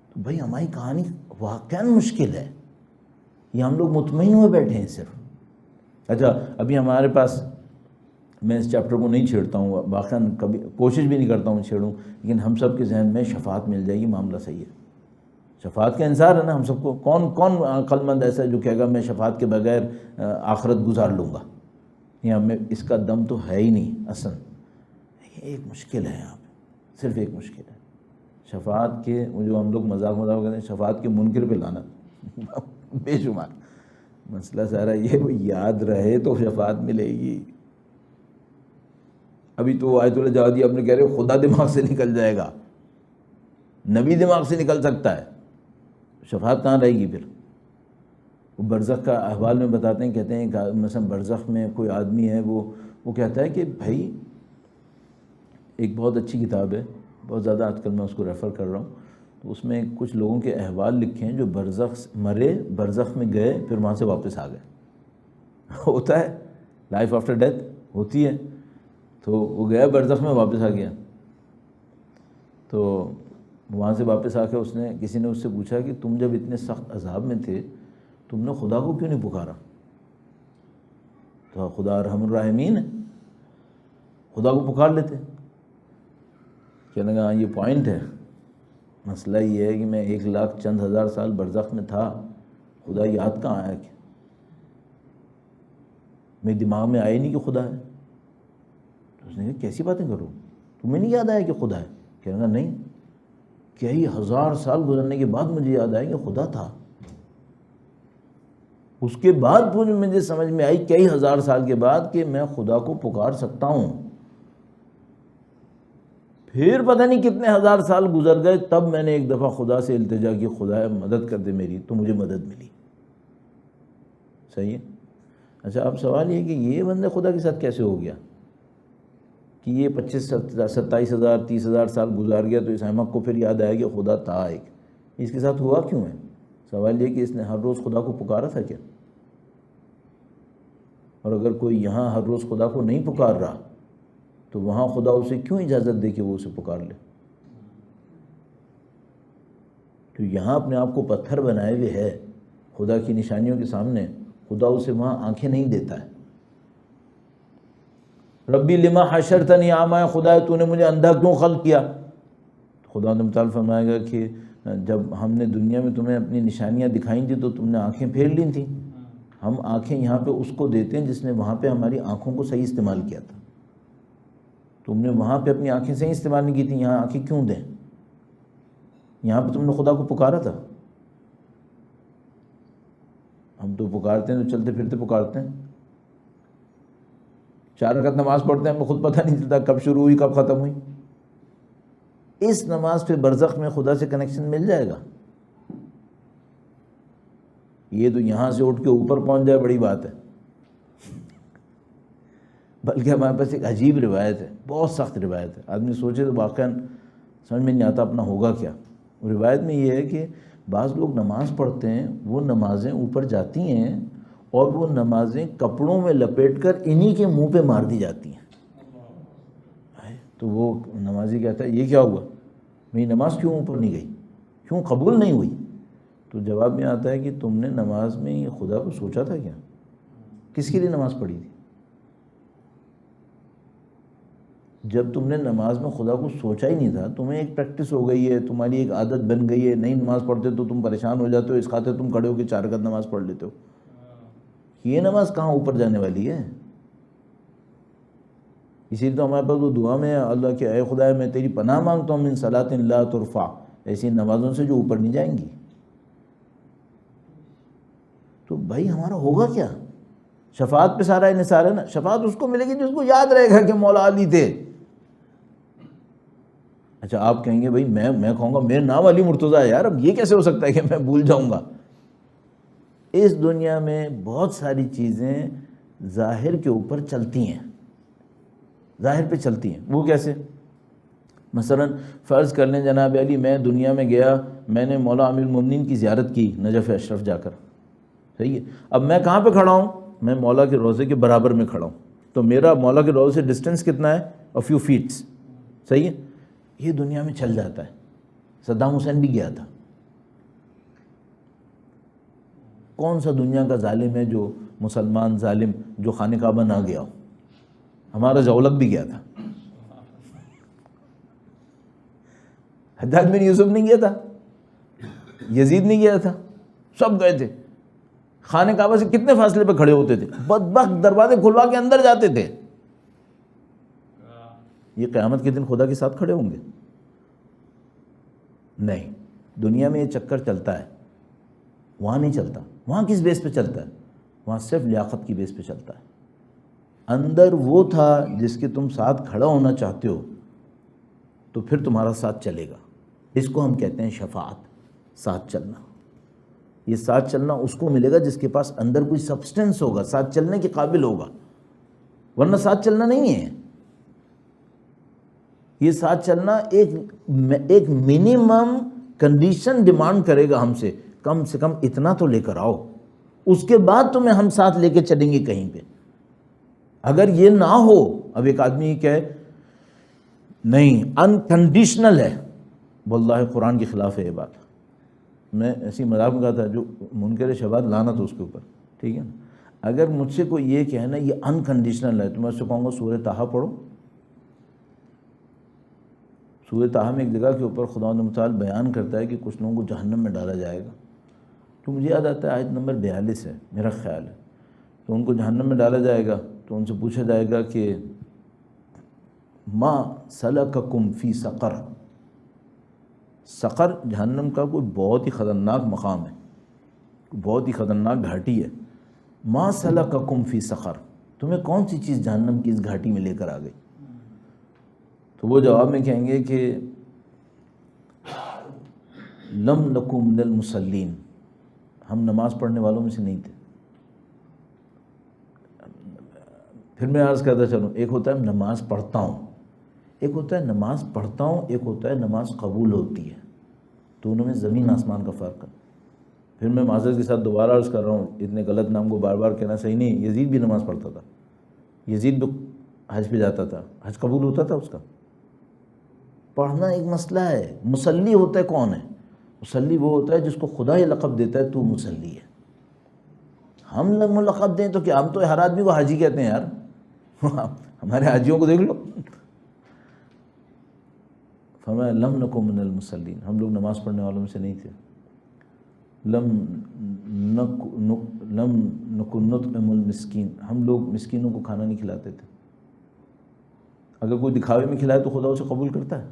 تو بھائی ہماری کہانی واقعاً مشکل ہے، یہ ہم لوگ مطمئن ہوئے بیٹھے ہیں صرف۔ اچھا ابھی ہمارے پاس، میں اس چیپٹر کو نہیں چھیڑتا ہوں، واقعاً کبھی کوشش بھی نہیں کرتا ہوں چھیڑوں، لیکن ہم سب کے ذہن میں شفاعت مل جائے گی، معاملہ صحیح ہے۔ شفاعت کا انتظار ہے نا ہم سب کو۔ کون عقل مند ایسا ہے جو کہے گا میں شفاعت کے بغیر آخرت گزار لوں گا؟ یہاں میں اس کا دم تو ہے ہی نہیں اصلا۔ ایک مشکل ہے یہاں پہ، صرف ایک مشکل ہے شفاعت کے، جو ہم لوگ مذاق کہتے ہیں شفاعت کے منکر پہ لعنت بے شمار۔ مسئلہ سارا یہ وہ یاد رہے تو شفاعت ملے گی۔ ابھی تو آیت اللہ جوادی اپنے کہہ رہے خدا دماغ سے نکل جائے گا، نبی دماغ سے نکل سکتا ہے، شفاعت کہاں رہے گی پھر؟ وہ برزخ کا احوال میں بتاتے ہیں، کہتے ہیں کہ مثلا برزخ میں کوئی آدمی ہے، وہ کہتا ہے کہ بھائی ایک بہت اچھی کتاب ہے، بہت زیادہ آج کل میں اس کو ریفر کر رہا ہوں، تو اس میں کچھ لوگوں کے احوال لکھے ہیں جو برزخ مرے، برزخ میں گئے، پھر وہاں سے واپس آ گئے۔ ہوتا ہے، لائف آفٹر ڈیتھ ہوتی ہے۔ تو وہ گیا برزخ میں، واپس آ گیا، تو وہاں سے واپس آ کے کسی نے اس سے پوچھا کہ تم جب اتنے سخت عذاب میں تھے تم نے خدا کو کیوں نہیں پکارا؟ تو خدا ارحم الراحمین ہے، خدا کو پکار لیتے۔ کہنے لگا ہاں یہ پوائنٹ ہے، مسئلہ یہ ہے کہ میں 1,00,000 چند ہزار سال برزخ میں تھا، خدا یاد کہاں آیا کہ میرے دماغ میں آئے نہیں کہ خدا ہے۔ تو اس نے کہا کیسی باتیں کرو، تمہیں نہیں یاد آیا کہ خدا ہے؟ کہنے لگا نہیں، کئی ہزار سال گزرنے کے بعد مجھے یاد آیا کہ خدا تھا، اس کے بعد مجھے سمجھ میں آئی کئی ہزار سال کے بعد کہ میں خدا کو پکار سکتا ہوں۔ پھر پتہ نہیں کتنے ہزار سال گزر گئے، تب میں نے ایک دفعہ خدا سے التجا کی، خدا مدد کر دے میری، تو مجھے مدد ملی۔ صحیح ہے؟ اچھا اب سوال یہ کہ یہ بندے خدا کے ساتھ کیسے ہو گیا کہ یہ 27,000 30,000 سال گزار گیا تو اس احمق کو پھر یاد آیا کہ خدا تھا ایک؟ اس کے ساتھ ہوا کیوں ہے؟ سوال یہ کہ اس نے ہر روز خدا کو پکارا تھا کیا؟ اور اگر کوئی یہاں ہر روز خدا کو نہیں پکار رہا تو وہاں خدا اسے کیوں اجازت دے کہ وہ اسے پکار لے؟ تو یہاں اپنے آپ کو پتھر بنائے ہوئے ہے خدا کی نشانیوں کے سامنے، خدا اسے وہاں آنکھیں نہیں دیتا ہے۔ ربی لما حشرتنی اعمی، خدا تو نے مجھے اندھا کیوں خلق کیا؟ خدا نے متعال فرمائے گا کہ جب ہم نے دنیا میں تمہیں اپنی نشانیاں دکھائیں تھیں تو تم نے آنکھیں پھیر لی تھیں۔ ہم آنکھیں یہاں پہ اس کو دیتے ہیں جس نے وہاں پہ ہماری آنکھوں کو صحیح استعمال کیا تھا۔ تم نے وہاں پہ اپنی آنکھیں صحیح استعمال نہیں کی تھیں، یہاں آنکھیں کیوں دیں؟ یہاں پہ تم نے خدا کو پکارا تھا۔ ہم تو پکارتے ہیں تو چلتے پھرتے پکارتے ہیں، 4 رکعت نماز پڑھتے ہیں، ہمیں خود پتہ نہیں چلتا کب شروع ہوئی کب ختم ہوئی۔ اس نماز پہ برزخ میں خدا سے کنیکشن مل جائے گا؟ یہ تو یہاں سے اٹھ کے اوپر پہنچ جائے بڑی بات ہے، بلکہ ہمارے پاس ایک عجیب روایت ہے، بہت سخت روایت ہے، آدمی سوچے تو واقعاً سمجھ میں نہیں آتا اپنا ہوگا کیا۔ روایت میں یہ ہے کہ بعض لوگ نماز پڑھتے ہیں، وہ نمازیں اوپر جاتی ہیں اور وہ نمازیں کپڑوں میں لپیٹ کر انہی کے منہ پہ مار دی جاتی ہیں۔ تو وہ نمازی کہتا ہے یہ کیا ہوا، میری نماز کیوں اوپر نہیں گئی، کیوں قبول نہیں ہوئی؟ تو جواب میں آتا ہے کہ تم نے نماز میں یہ خدا کو سوچا تھا کیا؟ کس کے لیے نماز پڑھی تھی؟ جب تم نے نماز میں خدا کو سوچا ہی نہیں تھا، تمہیں ایک پریکٹس ہو گئی ہے، تمہاری ایک عادت بن گئی ہے، نہیں نماز پڑھتے تو تم پریشان ہو جاتے ہو، اس خاطر تم کھڑے ہو کے 4 رکعت نماز پڑھ لیتے ہو۔ یہ نماز کہاں اوپر جانے والی ہے؟ اسی لیے تو ہمارے پاس وہ دعا میں اللہ کہ اے خدا میں تیری پناہ مانگتا ہوں من صلاۃ لا ترفع، ایسی نمازوں سے جو اوپر نہیں جائیں گی۔ تو بھائی ہمارا ہوگا کیا؟ شفاعت پہ سارا انحصار ہے نا، شفاعت اس کو ملے گی جس کو یاد رہے گا کہ مولا علی تھے۔ اچھا آپ کہیں گے بھائی میں کہوں گا میرا نام علی مرتضیٰ ہے، یار اب یہ کیسے ہو سکتا ہے کہ میں بھول جاؤں گا؟ اس دنیا میں بہت ساری چیزیں ظاہر کے اوپر چلتی ہیں، ظاہر پہ چلتی ہیں۔ وہ کیسے؟ مثلا فرض کر لیں جناب علی میں دنیا میں گیا، میں نے مولا امیر المومنین کی زیارت کی نجف اشرف جا کر، صحیح ہے؟ اب میں کہاں پہ کھڑا ہوں؟ میں مولا کے روضے کے برابر میں کھڑا ہوں، تو میرا مولا کے روضے سے ڈسٹینس کتنا ہے؟ a few feet، صحیح ہے؟ یہ دنیا میں چل جاتا ہے۔ صدام حسین بھی گیا تھا۔ کون سا دنیا کا ظالم ہے جو مسلمان ظالم جو خانہ کعبہ نہ گیا ہو؟ ہمارا جولق بھی گیا تھا، حجاج بن یوسف نہیں گیا تھا، یزید نہیں گیا تھا، سب گئے تھے۔ خانہ کعبہ سے کتنے فاصلے پہ کھڑے ہوتے تھے، بدبخت دروازے کھلوا کے اندر جاتے تھے۔ یہ قیامت کے دن خدا کے ساتھ کھڑے ہوں گے؟ نہیں، دنیا میں یہ چکر چلتا ہے، وہاں نہیں چلتا۔ وہاں کس بیس پہ چلتا ہے؟ وہاں صرف لیاقت کی بیس پہ چلتا ہے۔ اندر وہ تھا جس کے تم ساتھ کھڑا ہونا چاہتے ہو تو پھر تمہارا ساتھ چلے گا۔ اس کو ہم کہتے ہیں شفاعت، ساتھ چلنا۔ یہ ساتھ چلنا اس کو ملے گا جس کے پاس اندر کوئی سبسٹنس ہوگا، ساتھ چلنے کے قابل ہوگا، ورنہ ساتھ چلنا نہیں ہے۔ یہ ساتھ چلنا ایک منیمم کنڈیشن ڈیمانڈ کرے گا ہم سے کم اتنا تو لے کر آؤ، اس کے بعد تمہیں ہم ساتھ لے کے چلیں گے کہیں پہ۔ اگر یہ نہ ہو، اب ایک آدمی کہے نہیں انکنڈیشنل ہے، واللہ قرآن کے خلاف ہے یہ بات۔ میں ایسی مذاق میں کہا تھا جو منکر شبہات لعنت اس کے اوپر، ٹھیک ہے نا؟ اگر مجھ سے کوئی یہ کہنا یہ انکنڈیشنل ہے تو میں اس سے کہوں گا سورہ طٰہٰ پڑھو. سورہ طٰہٰ میں ایک جگہ کے اوپر خداوند متعال بیان کرتا ہے کہ کچھ لوگوں کو جہنم میں ڈالا جائے گا. تو مجھے یاد آتا ہے آیت نمبر 42 ہے میرا خیال ہے. تو ان کو جہنم میں ڈالا جائے گا تو ان سے پوچھا جائے گا کہ ما سلککم فی سقر. سقر جہنم کا کوئی بہت ہی خطرناک مقام ہے, بہت ہی خطرناک گھاٹی ہے. ما سلککم فی سقر, تمہیں کون سی چیز جہنم کی اس گھاٹی میں لے کر آ گئی؟ تو وہ جواب میں کہیں گے کہ لم نکو من المصلین, ہم نماز پڑھنے والوں میں سے نہیں تھے. پھر میں عرض کرتا چلوں, ایک ہوتا ہے نماز پڑھتا ہوں, ایک ہوتا ہے نماز پڑھتا ہوں, ایک ہوتا ہے نماز قبول ہوتی ہے. دونوں میں زمین آسمان کا فرق ہے. پھر میں معذرت کے ساتھ دوبارہ عرض کر رہا ہوں, اتنے غلط نام کو بار بار کہنا صحیح نہیں. یزید بھی نماز پڑھتا تھا, یزید بھی حج پہ جاتا تھا, حج قبول ہوتا تھا اس کا. پڑھنا ایک مسئلہ ہے. مصلی ہوتا ہے کون ہے؟ مصلی وہ ہوتا ہے جس کو خدا یہ لقب دیتا ہے تو مصلی ہے. ہم لوگ لقب دیں تو کیا, ہم تو ہر آدمی کو حاجی کہتے ہیں یار. ہمارے حاجیوں کو دیکھ لو. فرمایا لم نکو من المصلین, ہم لوگ نماز پڑھنے والوں میں سے نہیں تھے. لم نکو نطعم المسکین, ہم لوگ مسکینوں کو کھانا نہیں کھلاتے تھے. اگر کوئی دکھاوے میں کھلائے تو خدا اسے قبول کرتا ہے؟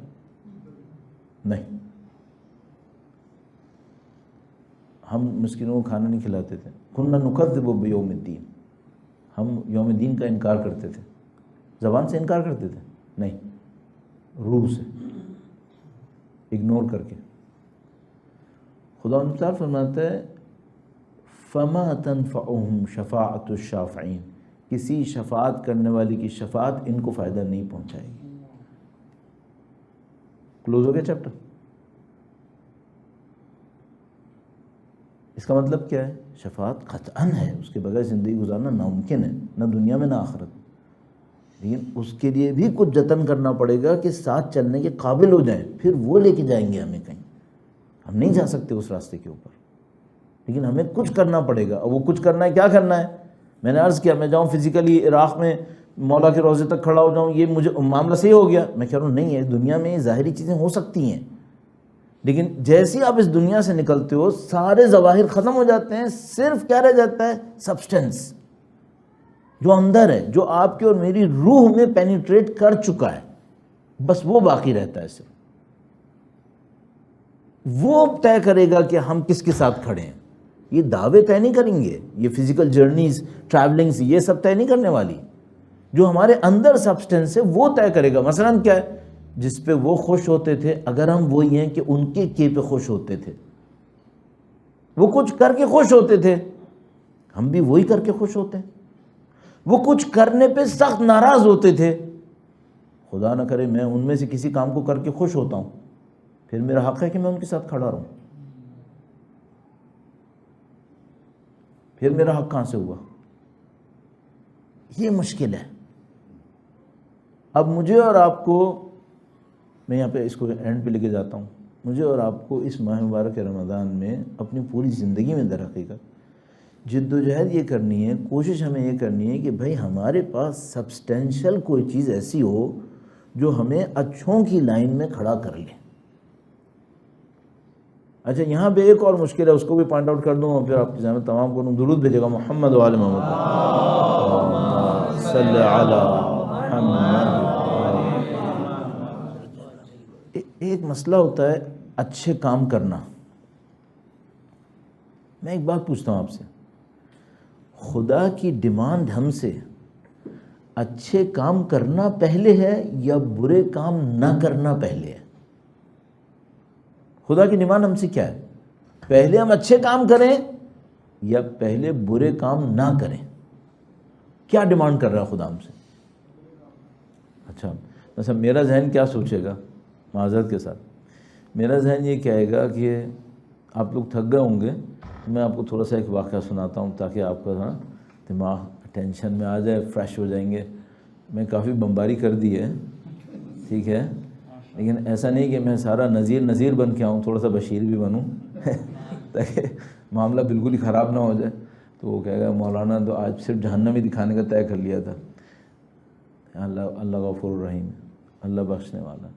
نہیں. ہم مسکینوں کو کھانا نہیں کھلاتے تھے. کنا نکذب بیوم الدین, ہم یوم دین کا انکار کرتے تھے. زبان سے انکار کرتے تھے؟ نہیں, روح سے, اگنور کر کے. خدا تعالیٰ فرماتا ہے فما تنفعهم شفاعت الشافعین, کسی شفاعت کرنے والی کی شفاعت ان کو فائدہ نہیں پہنچائے گی. کلوز ہو گیا چیپٹر. اس کا مطلب کیا ہے؟ شفاعت قطعاً ہے, اس کے بغیر زندگی گزارنا ناممکن ہے, نہ دنیا میں نہ آخرت میں. لیکن اس کے لیے بھی کچھ جتن کرنا پڑے گا کہ ساتھ چلنے کے قابل ہو جائیں, پھر وہ لے کے جائیں گے ہمیں کہیں. ہم نہیں جا سکتے اس راستے کے اوپر, لیکن ہمیں کچھ کرنا پڑے گا. اور وہ کچھ کرنا ہے, کیا کرنا ہے؟ میں نے عرض کیا میں جاؤں فزیکلی عراق میں مولا کے روضے تک کھڑا ہو جاؤں, یہ مجھے معاملہ صحیح ہو گیا؟ میں کہہ رہا ہوں نہیں ہے. دنیا میں ظاہری چیزیں ہو سکتی ہیں, لیکن جیسے آپ اس دنیا سے نکلتے ہو سارے ظواہر ختم ہو جاتے ہیں. صرف کیا رہ جاتا ہے؟ سبسٹنس, جو اندر ہے, جو آپ کے اور میری روح میں پینیٹریٹ کر چکا ہے, بس وہ باقی رہتا ہے. صرف وہ طے کرے گا کہ ہم کس کے ساتھ کھڑے ہیں. یہ دعوے طے نہیں کریں گے, یہ فزیکل جرنیز, ٹریولنگز, یہ سب طے نہیں کرنے والی. جو ہمارے اندر سبسٹنس ہے وہ طے کرے گا. مثلاً کیا ہے؟ جس پہ وہ خوش ہوتے تھے, اگر ہم وہی ہیں کہ ان کے پہ خوش ہوتے تھے, وہ کچھ کر کے خوش ہوتے تھے, ہم بھی وہی کر کے خوش ہوتے ہیں. وہ کچھ کرنے پہ سخت ناراض ہوتے تھے, خدا نہ کرے میں ان میں سے کسی کام کو کر کے خوش ہوتا ہوں, پھر میرا حق ہے کہ میں ان کے ساتھ کھڑا رہوں. پھر میرا حق کہاں سے ہوا؟ یہ مشکل ہے. اب مجھے اور آپ کو, میں یہاں پہ اس کو اینڈ پہ لے کے جاتا ہوں, مجھے اور آپ کو اس ماہ مبارک رمضان میں اپنی پوری زندگی میں در حقیقت جد و جہد یہ کرنی ہے, کوشش ہمیں یہ کرنی ہے کہ بھائی ہمارے پاس سبسٹینشل کوئی چیز ایسی ہو جو ہمیں اچھوں کی لائن میں کھڑا کر لے. اچھا یہاں پہ ایک اور مشکل ہے, اس کو بھی پوائنٹ آؤٹ کر دوں اور پھر آپ کی ذہن میں تمام کو درود بھیجے گا محمد و آل محمد صلی علی محمد. ایک مسئلہ ہوتا ہے اچھے کام کرنا. میں ایک بات پوچھتا ہوں آپ سے, خدا کی ڈیمانڈ ہم سے اچھے کام کرنا پہلے ہے یا برے کام نہ کرنا پہلے ہے؟ خدا کی ڈیمانڈ ہم سے کیا ہے؟ پہلے ہم اچھے کام کریں یا پہلے برے کام نہ کریں؟ کیا ڈیمانڈ کر رہا ہے خدا ہم سے؟ اچھا مثلا میرا ذہن کیا سوچے گا, معذرت کے ساتھ میرا ذہن یہ کہے گا کہ آپ لوگ تھک گئے ہوں گے, میں آپ کو تھوڑا سا ایک واقعہ سناتا ہوں تاکہ آپ کا دماغ ٹینشن میں آ جائے, فریش ہو جائیں گے. میں کافی بمباری کر دی ہے, ٹھیک ہے, لیکن ایسا نہیں کہ میں سارا نذیر بن کے آؤں, تھوڑا سا بشیر بھی بنوں تاکہ معاملہ بالکل ہی خراب نہ ہو جائے. تو وہ کہے گا مولانا تو آج صرف جہنم ہی دکھانے کا طے کر لیا تھا. اللہ غفور الرحیم، اللہ بخشنے والا.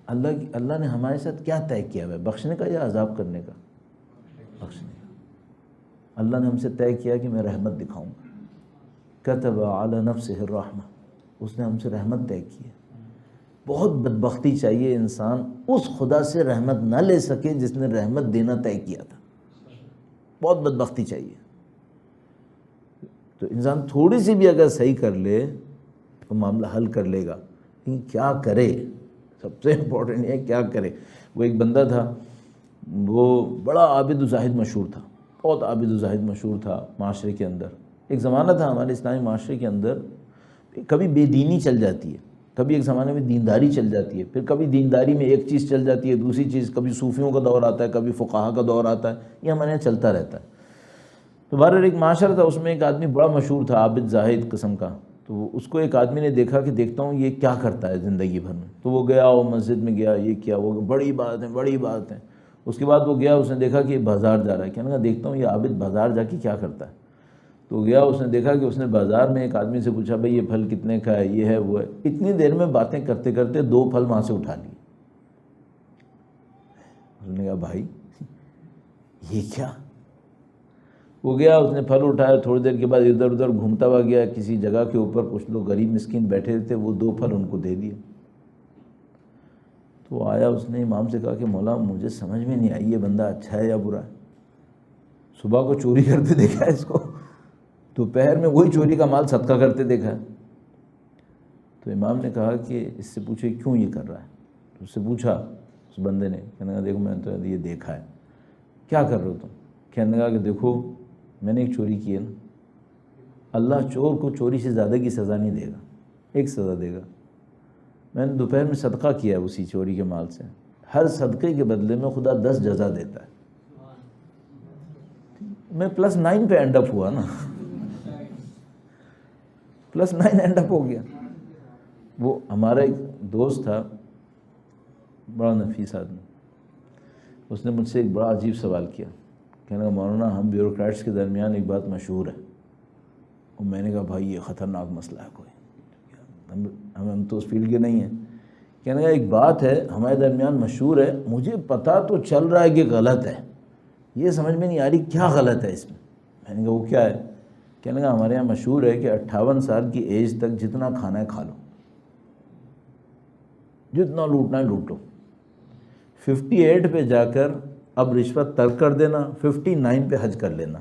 اللہ نے ہمارے ساتھ کیا طے کیا ہوا ہے؟ بخشنے کا یا عذاب کرنے کا؟ بخشنے کا. اللہ نے ہم سے طے کیا کہ میں رحمت دکھاؤں گا. کتب علی نفسہ الرحمہ، اس نے ہم سے رحمت طے کی ہے. بہت بدبختی چاہیے انسان اس خدا سے رحمت نہ لے سکے جس نے رحمت دینا طے کیا تھا. بہت بدبختی چاہیے. تو انسان تھوڑی سی بھی اگر صحیح کر لے تو معاملہ حل کر لے گا. لیکن کیا کرے، سب سے امپورٹنٹ ہے کیا کرے. وہ ایک بندہ تھا، وہ بڑا عابد و زاہد مشہور تھا، بہت عابد و زاہد مشہور تھا معاشرے کے اندر. ایک زمانہ تھا ہمارے اسلامی معاشرے کے اندر، کبھی بے دینی چل جاتی ہے، کبھی ایک زمانے میں دینداری چل جاتی ہے، پھر کبھی دینداری میں ایک چیز چل جاتی ہے، دوسری چیز، کبھی صوفیوں کا دور آتا ہے، کبھی فقہا کا دور آتا ہے. یہ ہمارے یہاں چلتا رہتا ہے. تو بہرحال ایک معاشرہ تھا، اس میں ایک آدمی بڑا مشہور تھا، عابد زاہد قسم کا. تو اس کو ایک آدمی نے دیکھا کہ دیکھتا ہوں یہ کیا کرتا ہے زندگی بھر میں. تو وہ گیا، وہ مسجد میں گیا، یہ کیا، وہ بڑی بات ہے بڑی بات ہے. اس کے بعد وہ گیا، اس نے دیکھا کہ یہ بازار جا رہا ہے. کہنے لگا دیکھتا ہوں یہ عابد بازار جا کے کیا کرتا ہے. تو گیا، اس نے دیکھا کہ اس نے بازار میں ایک آدمی سے پوچھا بھائی یہ پھل کتنے کا ہے، یہ ہے وہ ہے. اتنی دیر میں باتیں کرتے کرتے 2 پھل وہاں سے اٹھا لیے. اس نے کہا بھائی یہ کیا. وہ گیا، اس نے پھل اٹھایا، تھوڑی دیر کے بعد ادھر ادھر گھومتا ہوا گیا کسی جگہ کے اوپر. کچھ لوگ غریب مسکین بیٹھے تھے، وہ 2 پھل ان کو دے دیے. تو آیا، اس نے امام سے کہا کہ مولا مجھے سمجھ میں نہیں آئی یہ بندہ اچھا ہے یا برا ہے. صبح کو چوری کرتے دیکھا ہے اس کو، دوپہر میں وہی چوری کا مال صدقہ کرتے دیکھا ہے. تو امام نے کہا کہ اس سے پوچھے کیوں یہ کر رہا ہے. تو اس سے پوچھا اس بندے نے، کہنے لگا دیکھو میں نے تو یہ دیکھا ہے. کیا کر رہے ہو تم؟ کہنے لگا کہ دیکھو میں نے ایک چوری کی ہے نا، اللہ چور کو چوری سے زیادہ کی سزا نہیں دے گا، ایک سزا دے گا. میں نے دوپہر میں صدقہ کیا ہے اسی چوری کے مال سے، ہر صدقے کے بدلے میں خدا 10 جزا دیتا ہے. میں +9 پہ اینڈ اپ ہوا نا، +9 اینڈ اپ ہو گیا. وہ ہمارا ایک دوست تھا، بڑا نفیس آدمی، اس نے مجھ سے ایک بڑا عجیب سوال کیا. کہنے لگا مولانا ہم بیوروکریٹس کے درمیان ایک بات مشہور ہے. اور میں نے کہا بھائی یہ خطرناک مسئلہ ہے، کوئی ہم تو اس فیلڈ کے نہیں ہیں. کہنے لگا ایک بات ہے ہمارے درمیان مشہور ہے، مجھے پتہ تو چل رہا ہے کہ غلط ہے، یہ سمجھ میں نہیں آ رہی کیا غلط ہے اس میں. میں نے کہا وہ کیا ہے. کہنے لگا ہمارے یہاں مشہور ہے کہ 58 سال کی ایج تک جتنا کھانا ہے کھا لو، جتنا لوٹنا ہے لوٹ لو. 58 پہ جا کر اب رشوت ترک کر دینا، 59 پہ حج کر لینا.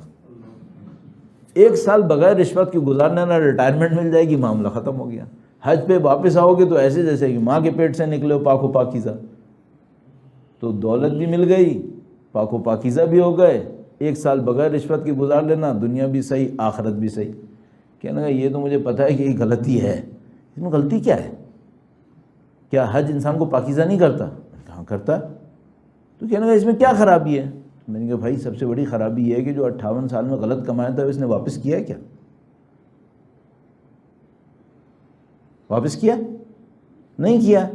1 سال بغیر رشوت کی گزارنا، نہ ریٹائرمنٹ مل جائے گی، معاملہ ختم ہو گیا. حج پہ واپس آؤ گے تو ایسے جیسے کہ ماں کے پیٹ سے نکلے ہو، پاک و پاکیزہ. تو دولت بھی مل گئی، پاک و پاکیزہ بھی ہو گئے. 1 سال بغیر رشوت کی گزار لینا، دنیا بھی صحیح آخرت بھی صحیح. کہنے لگا یہ تو مجھے پتہ ہے کہ یہ غلطی ہے. اس میں غلطی کیا ہے؟ کیا حج انسان کو پاکیزہ نہیں کرتا؟ کہاں کرتا ہے. تو کہنے لگا اس میں کیا خرابی ہے. میں نے کہا بھائی سب سے بڑی خرابی یہ ہے کہ جو 58 سال میں غلط کمایا تھا اس نے واپس کیا ہے کیا؟ واپس کیا نہیں کیا.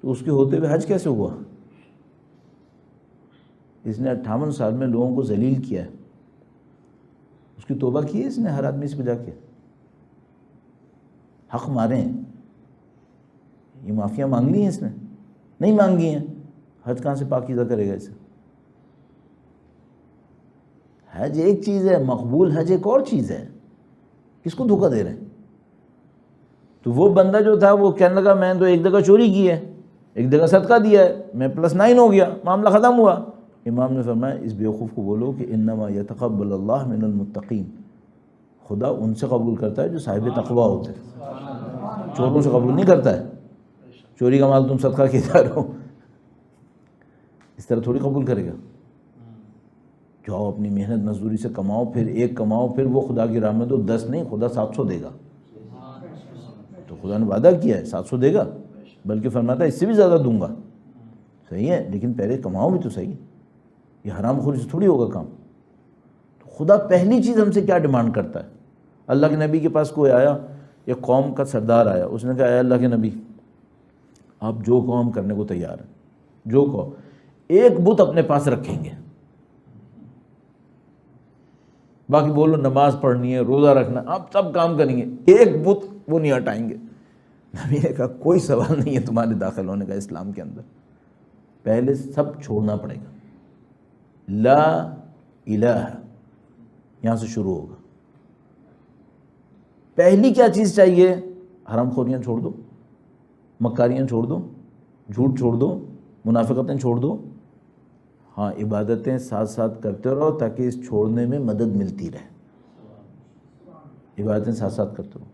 تو اس کے ہوتے ہوئے حج کیسے ہوا؟ اس نے 58 سال میں لوگوں کو ذلیل کیا ہے. اس کی توبہ کی ہے اس نے ہر آدمی سے بجا کے؟ حق مارے ہیں، یہ معافیاں مانگ لی ہیں اس نے؟ نہیں مانگی ہیں. حج کہاں سے پاکیزہ کرے گا اسے؟ حج ایک چیز ہے، مقبول حج ایک اور چیز ہے. کس کو دھوکہ دے رہے ہیں؟ تو وہ بندہ جو تھا وہ کہنے لگا میں تو ایک جگہ چوری کی ہے، ایک جگہ صدقہ دیا ہے، میں +9 ہو گیا، معاملہ ختم ہوا. امام نے فرمایا اس بیوقوف کو بولو کہ انما یتقبل اللہ من المتقین، خدا ان سے قبول کرتا ہے جو صاحب تقوی ہوتے ہیں، چوروں سے قبول نہیں کرتا ہے. چوری کا مال تم صدقہ کیے جا رہے ہو، اس طرح تھوڑی قبول کرے گا. جاؤ اپنی محنت مزدوری سے کماؤ، پھر 1 کماؤ، پھر وہ خدا کی راہ میں تو 10 نہیں، خدا 700 دے گا. تو خدا نے وعدہ کیا ہے 700 دے گا، بلکہ فرماتا ہے اس سے بھی زیادہ دوں گا. صحیح ہے، لیکن پہلے کماؤ بھی تو صحیح. یہ حرام خوری سے تھوڑی ہوگا کام. تو خدا پہلی چیز ہم سے کیا ڈیمانڈ کرتا ہے؟ اللہ کے نبی کے پاس کوئی آیا، ایک قوم کا سردار آیا، اس نے کہا اے اللہ کے نبی آپ جو قوم کرنے کو تیار ہیں، جو قوم، 1 بت اپنے پاس رکھیں گے. باقی بولو نماز پڑھنی ہے، روزہ رکھنا، آپ سب کام کریں گے، ایک بت وہ نہیں ہٹائیں گے۔ نبی نے کہا کوئی سوال نہیں ہے تمہارے داخل ہونے کا اسلام کے اندر، پہلے سب چھوڑنا پڑے گا۔ لا الہ یہاں سے شروع ہوگا۔ پہلی کیا چیز چاہیے؟ حرام خوریاں چھوڑ دو، مکاریاں چھوڑ دو، جھوٹ چھوڑ دو، منافقتیں چھوڑ دو۔ ہاں عبادتیں ساتھ ساتھ کرتے رہو تاکہ اس چھوڑنے میں مدد ملتی رہے۔ عبادتیں ساتھ ساتھ کرتے رہو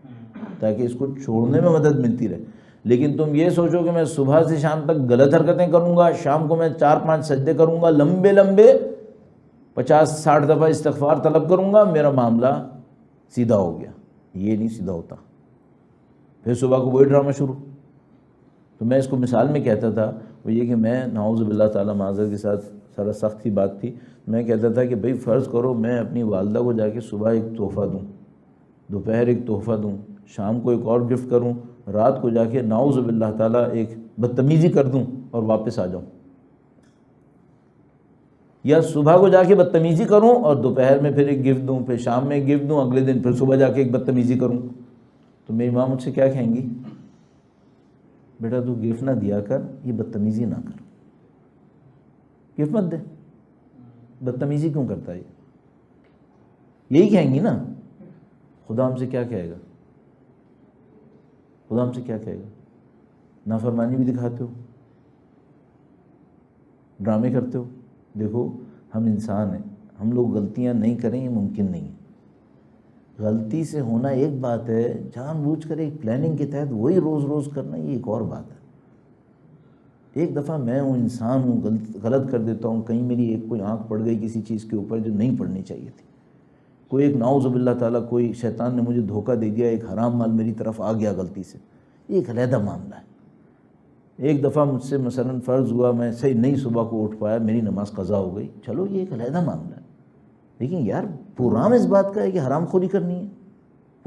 تاکہ اس کو چھوڑنے میں مدد ملتی رہے۔ لیکن تم یہ سوچو کہ میں صبح سے شام تک غلط حرکتیں کروں گا، شام کو میں 4-5 سجدے کروں گا، لمبے لمبے 50-60 دفعہ استغفار طلب کروں گا، میرا معاملہ سیدھا ہو گیا۔ یہ نہیں سیدھا ہوتا۔ پھر صبح کو وہی ڈرامہ شروع۔ تو میں اس کو مثال میں کہتا تھا وہ یہ کہ میں نعوذ باللہ تعالیٰ معذرت کے ساتھ سارا سخت کی بات تھی، میں کہتا تھا کہ بھئی فرض کرو میں اپنی والدہ کو جا کے صبح ایک تحفہ دوں، دوپہر ایک تحفہ دوں، شام کو ایک اور گفٹ کروں، رات کو جا کے نعوذ باللہ تعالیٰ ایک بدتمیزی کر دوں اور واپس آ جاؤں، یا صبح کو جا کے بدتمیزی کروں اور دوپہر میں پھر ایک گفٹ دوں، پھر شام میں ایک گفٹ دوں، اگلے دن پھر صبح جا کے ایک بدتمیزی کروں، تو میری ماں مجھ سے کیا کہیں گی؟ بیٹا تو گفٹ نہ دیا کر، یہ بدتمیزی نہ کر، گفٹ مت دے، بدتمیزی کیوں کرتا ہے یہ؟ یہی کہیں گی نا۔ خدا ہم سے کیا کہے گا؟ خدا ہم سے کیا کہے گا؟ نافرمانی بھی دکھاتے ہو، ڈرامے کرتے ہو۔ دیکھو ہم انسان ہیں، ہم لوگ غلطیاں نہیں کریں یہ ممکن نہیں ہے۔ غلطی سے ہونا ایک بات ہے، جان بوجھ کر ایک پلاننگ کے تحت وہی روز روز کرنا یہ ایک اور بات ہے۔ ایک دفعہ میں ہوں، انسان ہوں، غلط کر دیتا ہوں، کہیں میری ایک کوئی آنکھ پڑ گئی کسی چیز کے اوپر جو نہیں پڑنی چاہیے تھی، کوئی ایک نعوذ باللہ تعالیٰ کوئی شیطان نے مجھے دھوکہ دے دیا، ایک حرام مال میری طرف آ گیا غلطی سے، یہ ایک علیحدہ معاملہ ہے۔ ایک دفعہ مجھ سے مثلاً فرض ہوا میں صحیح نہیں صبح کو اٹھ پایا، میری نماز قضا ہو گئی، چلو یہ ایک علیحدہ معاملہ ہے۔ لیکن یار پروگرام اس بات کا ہے کہ حرام خوری کرنی ہے،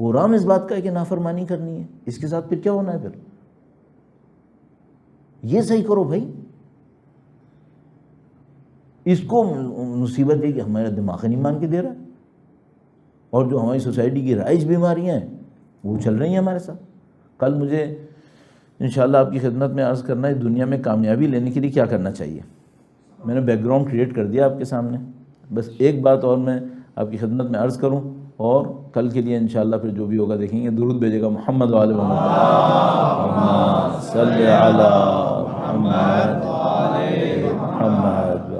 پروگرام اس بات کا ہے کہ نافرمانی کرنی ہے، اس کے ساتھ پھر کیا ہونا ہے؟ پھر یہ صحیح کرو بھائی۔ اس کو مصیبت ہے کہ ہمارا دماغ نہیں مان کے دے رہا ہے، اور جو ہماری سوسائٹی کی رائج بیماریاں ہیں وہ چل رہی ہیں ہمارے ساتھ۔ کل مجھے انشاءاللہ آپ کی خدمت میں عرض کرنا ہے دنیا میں کامیابی لینے کے لیے کیا کرنا چاہیے۔ میں نے بیک گراؤنڈ کریٹ کر دیا آپ کے سامنے، بس ایک بات اور میں آپ کی خدمت میں عرض کروں، اور کل کے لیے انشاءاللہ پھر جو بھی ہوگا دیکھیں گے۔ درود بھیجے گا محمد و آل محمد، صلی علی محمد محمد۔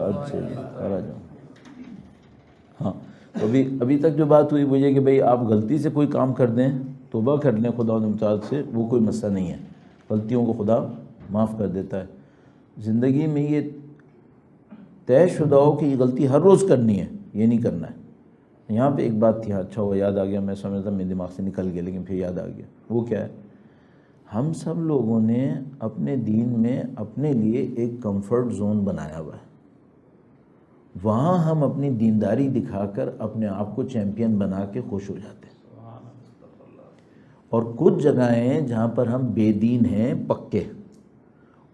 ہاں تو ابھی تک جو بات ہوئی وہ یہ کہ بھئی آپ غلطی سے کوئی کام کر دیں، توبہ کر لیں خدا متعال سے، وہ کوئی مسئلہ نہیں ہے، غلطیوں کو خدا معاف کر دیتا ہے۔ زندگی میں یہ طے شدہ ہو کہ یہ غلطی ہر روز کرنی ہے، یہ نہیں کرنا ہے۔ یہاں پہ ایک بات تھی، اچھا وہ یاد آ گیا، میں سمجھتا میرے دماغ سے نکل گیا لیکن پھر یاد آ گیا۔ وہ کیا ہے؟ ہم سب لوگوں نے اپنے دین میں اپنے لیے ایک کمفرٹ زون بنایا ہوا ہے، وہاں ہم اپنی دینداری دکھا کر اپنے آپ کو چیمپئن بنا کے خوش ہو جاتے ہیں، اور کچھ جگہیں ہیں جہاں پر ہم بے دین ہیں پکے،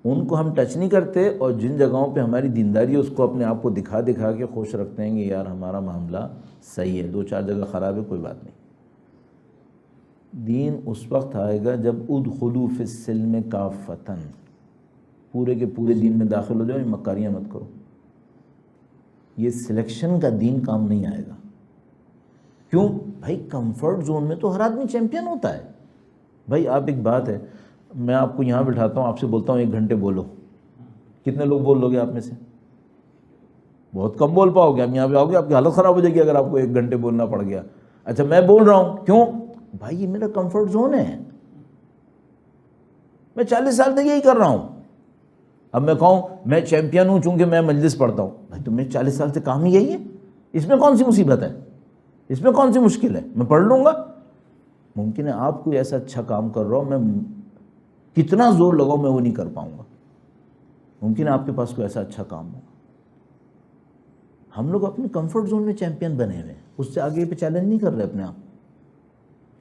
ان کو ہم ٹچ نہیں کرتے، اور جن جگہوں پہ ہماری دینداری ہے اس کو اپنے آپ کو دکھا دکھا کے خوش رکھتے ہیں کہ یار ہمارا معاملہ صحیح ہے، 2-4 جگہ خراب ہے کوئی بات نہیں۔ دین اس وقت آئے گا جب ادخلوا فی السلم کافۃ، پورے کے پورے دین میں داخل ہو جاؤ، یہ مکاریاں مت کرو۔ یہ سلیکشن کا دین کام نہیں آئے گا۔ کیوں بھائی؟ کمفرٹ زون میں تو ہر آدمی چیمپئن ہوتا ہے۔ بھائی آپ ایک بات ہے، میں آپ کو یہاں بٹھاتا ہوں، آپ سے بولتا ہوں 1 گھنٹے بولو، کتنے لوگ بول لو گے آپ میں سے؟ بہت کم بول پاؤ گے۔ آپ یہاں پہ آؤ گے آپ کی حالت خراب ہو جائے گی اگر آپ کو 1 گھنٹے بولنا پڑ گیا۔ اچھا میں بول رہا ہوں، کیوں بھائی؟ یہ میرا کمفرٹ زون ہے، میں 40 سال تک یہی کر رہا ہوں۔ اب میں کہوں میں چیمپئن ہوں چونکہ میں مجلس پڑھتا ہوں، بھائی تمہیں 40 سال سے کام ہی یہی ہے، اس میں کون سی مصیبت ہے؟ اس میں کون سی مشکل ہے؟ میں پڑھ لوں گا۔ ممکن ہے آپ کوئی ایسا اچھا کام کر رہا ہو، میں کتنا زور لگاؤں میں وہ نہیں کر پاؤں گا، ممکن ہے آپ کے پاس کوئی ایسا اچھا کام ہو۔ ہم لوگ اپنے کمفرٹ زون میں چیمپئن بنے ہوئے ہیں، اس سے آگے پہ چیلنج نہیں کر رہے اپنے آپ۔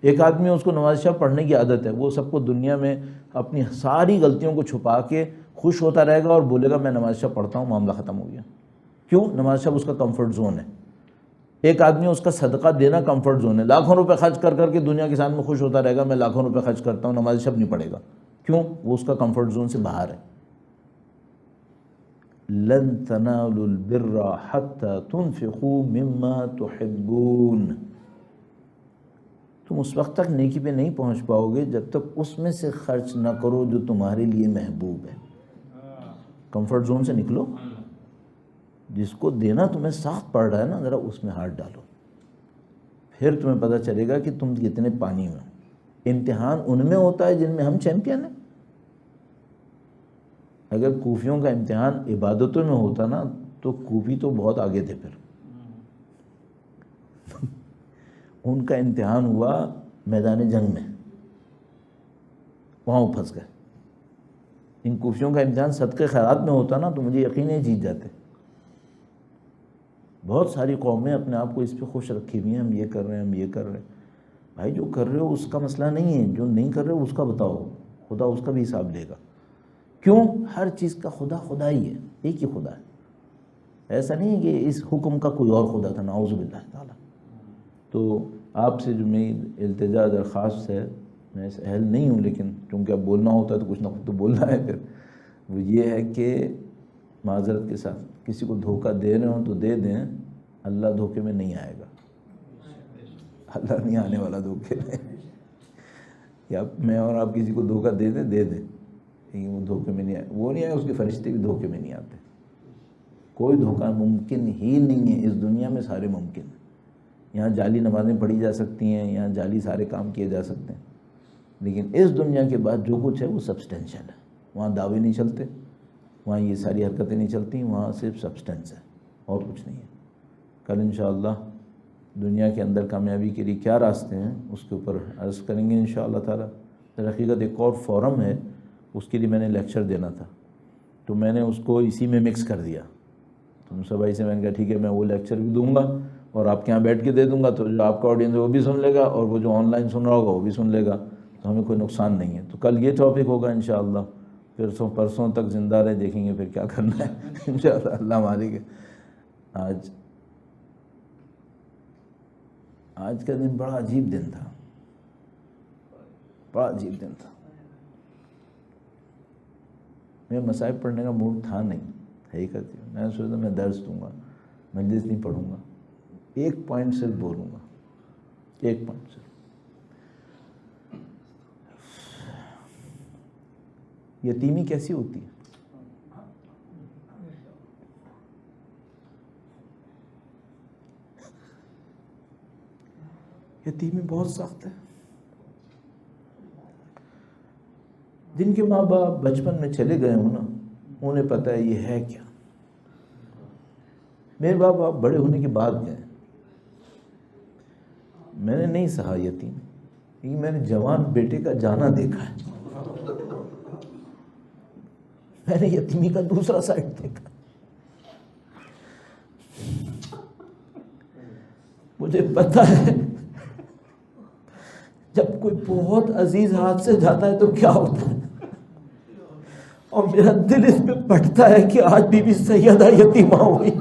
ایک آدمی اس کو نماز شب پڑھنے کی عادت ہے، وہ سب کو دنیا میں اپنی ساری غلطیوں کو چھپا کے خوش ہوتا رہے گا اور بولے گا میں نماز شب پڑھتا ہوں، معاملہ ختم ہو گیا۔ کیوں؟ نماز شب اس کا کمفرٹ زون ہے۔ ایک آدمی اس کا صدقہ دینا کمفرٹ زون ہے، لاکھوں روپے خرچ کر کر کے دنیا کے سامنے خوش ہوتا رہے گا میں لاکھوں روپے خرچ کرتا ہوں، نماز شب نہیں پڑھے گا، کیوں؟ وہ اس کا کمفرٹ زون سے باہر ہے۔ لن تنالوا البر حتى تنفقوا مما تحبون، تم اس وقت تک نیکی پہ نہیں پہنچ پاؤ گے جب تک اس میں سے خرچ نہ کرو جو تمہارے لیے محبوب ہے۔ کمفرٹ زون سے نکلو، جس کو دینا تمہیں سخت پڑ رہا ہے نا، ذرا اس میں ہاتھ ڈالو، پھر تمہیں پتہ چلے گا کہ تم کتنے پانی میں ہو۔ امتحان ان میں ہوتا ہے جن میں ہم چیمپئن ہیں۔ اگر کوفیوں کا امتحان عبادتوں میں ہوتا نا تو کوفی تو بہت آگے تھے، پھر ان کا امتحان ہوا میدان جنگ میں، وہاں وہ پھنس گئے۔ ان کوفیوں کا امتحان صدقے خیرات میں ہوتا نا تو مجھے یقین ہے جیت جاتے۔ بہت ساری قومیں اپنے آپ کو اس پہ خوش رکھی ہوئی ہیں، ہم یہ کر رہے ہیں، ہم یہ کر رہے ہیں۔ بھائی جو کر رہے ہو اس کا مسئلہ نہیں ہے، جو نہیں کر رہے ہو اس کا بتاؤ، خدا اس کا بھی حساب لے گا۔ کیوں؟ ہر چیز کا خدا خدا ہی ہے، ایک ہی خدا ہے، ایسا نہیں ہے کہ اس حکم کا کوئی اور خدا تھا، نعوذ باللہ تعالیٰ۔ تو آپ سے جو میری التجا درخواست ہے، میں اس اہل نہیں ہوں لیکن چونکہ اب بولنا ہوتا ہے تو کچھ نہ کچھ تو بولنا ہے، پھر وہ یہ ہے کہ معذرت کے ساتھ کسی کو دھوکہ دے رہے ہوں تو دے دیں، اللہ دھوکے میں نہیں آئے گا، اللہ نہیں آنے والا دھوکے میں۔ یا میں اور آپ کسی کو دھوکہ دے دیں، دے دیں، لیکن وہ دھوکے میں نہیں آئے، وہ نہیں آئے، اس کے فرشتے بھی دھوکے میں نہیں آتے۔ کوئی دھوکہ ممکن ہی نہیں ہے، اس دنیا میں سارے ممکن ہیں۔ یہاں جعلی نمازیں پڑھی جا سکتی ہیں، یہاں جعلی سارے کام کیے جا سکتے ہیں، لیکن اس دنیا کے بعد جو کچھ ہے وہ سبسٹینشل ہے۔ وہاں دعوے نہیں چلتے، وہاں یہ ساری حرکتیں نہیں چلتی، وہاں صرف سبسٹینس ہے اور کچھ نہیں ہے۔ کل انشاءاللہ دنیا کے اندر کامیابی کے لیے کیا راستے ہیں اس کے اوپر عرض کریں گے انشاءاللہ تعالیٰ۔ در حقیقت ایک اور فورم ہے، اس کے لیے میں نے لیکچر دینا تھا تو میں نے اس کو اسی میں مکس کر دیا۔ تو مصطفیٰ بھائی سے میں نے کہا ٹھیک ہے میں وہ لیکچر بھی دوں گا اور آپ کے یہاں بیٹھ کے دے دوں گا، تو جو آپ کا آڈینس ہے وہ بھی سن لے گا اور وہ جو آن لائن سن رہا ہوگا وہ بھی سن لے گا، تو ہمیں کوئی نقصان نہیں ہے۔ تو کل یہ ٹاپک ہوگا انشاءاللہ، پھر پرسوں تک زندہ رہے، دیکھیں گے پھر کیا کرنا ہے انشاءاللہ، اللہ مالک ہے۔ آج کا دن بڑا عجیب دن تھا، بڑا عجیب دن تھا۔ میرے مصائب پڑھنے کا موڈ تھا نہیں، حقیقت میں نے سوچا میں درس دوں گا، مجلس نہیں پڑھوں گا، ایک پوائنٹ صرف بولوں گا، ایک پوائنٹ صرف۔ یتیمی کیسی ہوتی ہے؟ یتیمی بہت سخت ہے۔ جن کے ماں باپ بچپن میں چلے گئے ہوں نا، انہیں پتہ ہے یہ ہے کیا۔ میرے باپ باپ بڑے ہونے کے بعد گئے، میں نے نہیں سہا یتیم، لیکن میں نے جوان بیٹے کا جانا دیکھا ہے، میں نے یتیمی کا دوسرا سائڈ دیکھا۔ مجھے پتہ ہے جب کوئی بہت عزیز ہاتھ سے جاتا ہے تو کیا ہوتا ہے، اور میرا دل اس پہ پھٹتا ہے کہ آج بی بی سیدہ یتیمہ ہوئی۔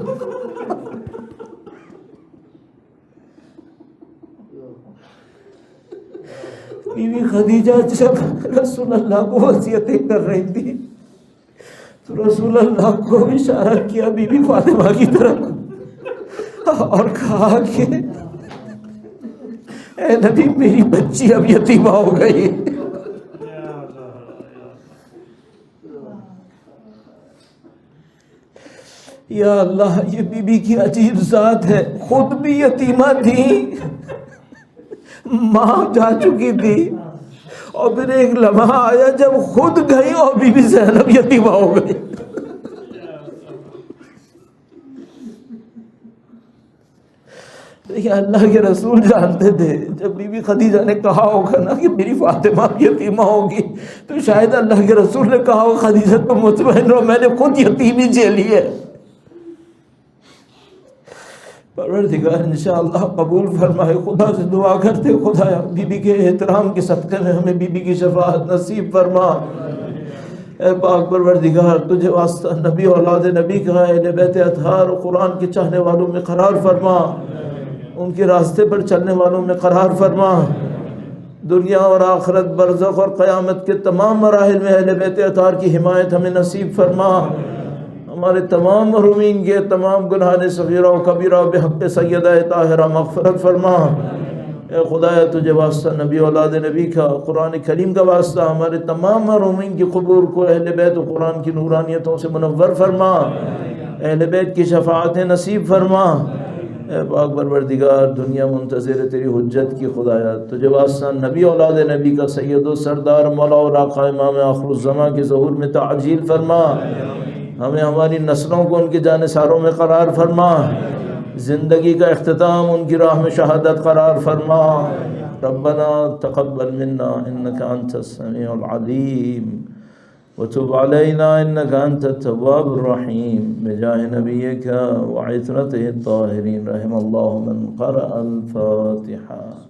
بی بی خدیجہ جب رسول اللہ کو وصیتیں کر رہی تھی تو رسول اللہ کو اشارہ کیا بی بی فاطمہ کی طرف اور کہا کہ اے نبی میری بچی اب یتیمہ ہو گئی۔ یا اللہ، یہ بی بی کی عجیب ذات ہے، خود بھی یتیمہ تھی، ماں جا چکی تھی، اور پھر ایک لمحہ آیا جب خود گئی اور بی بی زینب یتیمہ ہو گئی۔ یہ اللہ کے رسول جانتے تھے جب بی بی خدیجہ نے کہا ہوگا نا کہ میری فاطمہ یتیمہ ہوگی، تو شاید اللہ کے رسول نے کہا ہوگا خدیجہ تو مطمئن رہو، میں نے خود یتیمی جھیلی ہے۔ پروردگار انشاءاللہ قبول فرمائے۔ خدا سے دعا کرتے خدایا بی بی کے احترام کے صدقے میں ہمیں بی بی کی شفاعت نصیب فرما۔ اے پاک پروردگار، تجھے واسطہ نبی اولاد نبی کا اہل بیت اطہار قرآن کے چاہنے والوں میں قرار فرما۔ ان کے راستے پر چلنے والوں میں قرار فرما، دنیا اور آخرت، برزخ اور قیامت کے تمام مراحل میں اہل بیت اطہار کی حمایت ہمیں نصیب فرما، ہمارے تمام محرومین کے تمام گناہ صغیرہ و کبیرہ بحق سیدہ طاہرہ مغفرت فرما۔ اے خدایا تجھے واسطہ نبی اولاد نبی کا، قرآن کریم کا واسطہ، ہمارے تمام محرومین کی قبور کو اہل بیت و قرآن کی نورانیتوں سے منور فرما، اہل بیت کی شفاعتیں نصیب فرما۔ اے پاک پروردگار، دنیا منتظر ہے تیری حجت کی، خدایا تجھے واسطہ نبی اولاد نبی کا سید و سردار مولا اور آقا امام آخر الزماں کے ظہور میں تعجیل فرما، ہمیں ہماری نسلوں کو ان کے جانثاروں میں قرار فرما، زندگی کا اختتام ان کی راہ میں شہادت قرار فرما۔ ربنا تقبل منا انك انت السميع العليم وتب علينا انك انت التواب الرحيم بجاه نبيك وعترته الطاهرين رحم الله من قرأ الفاتحة۔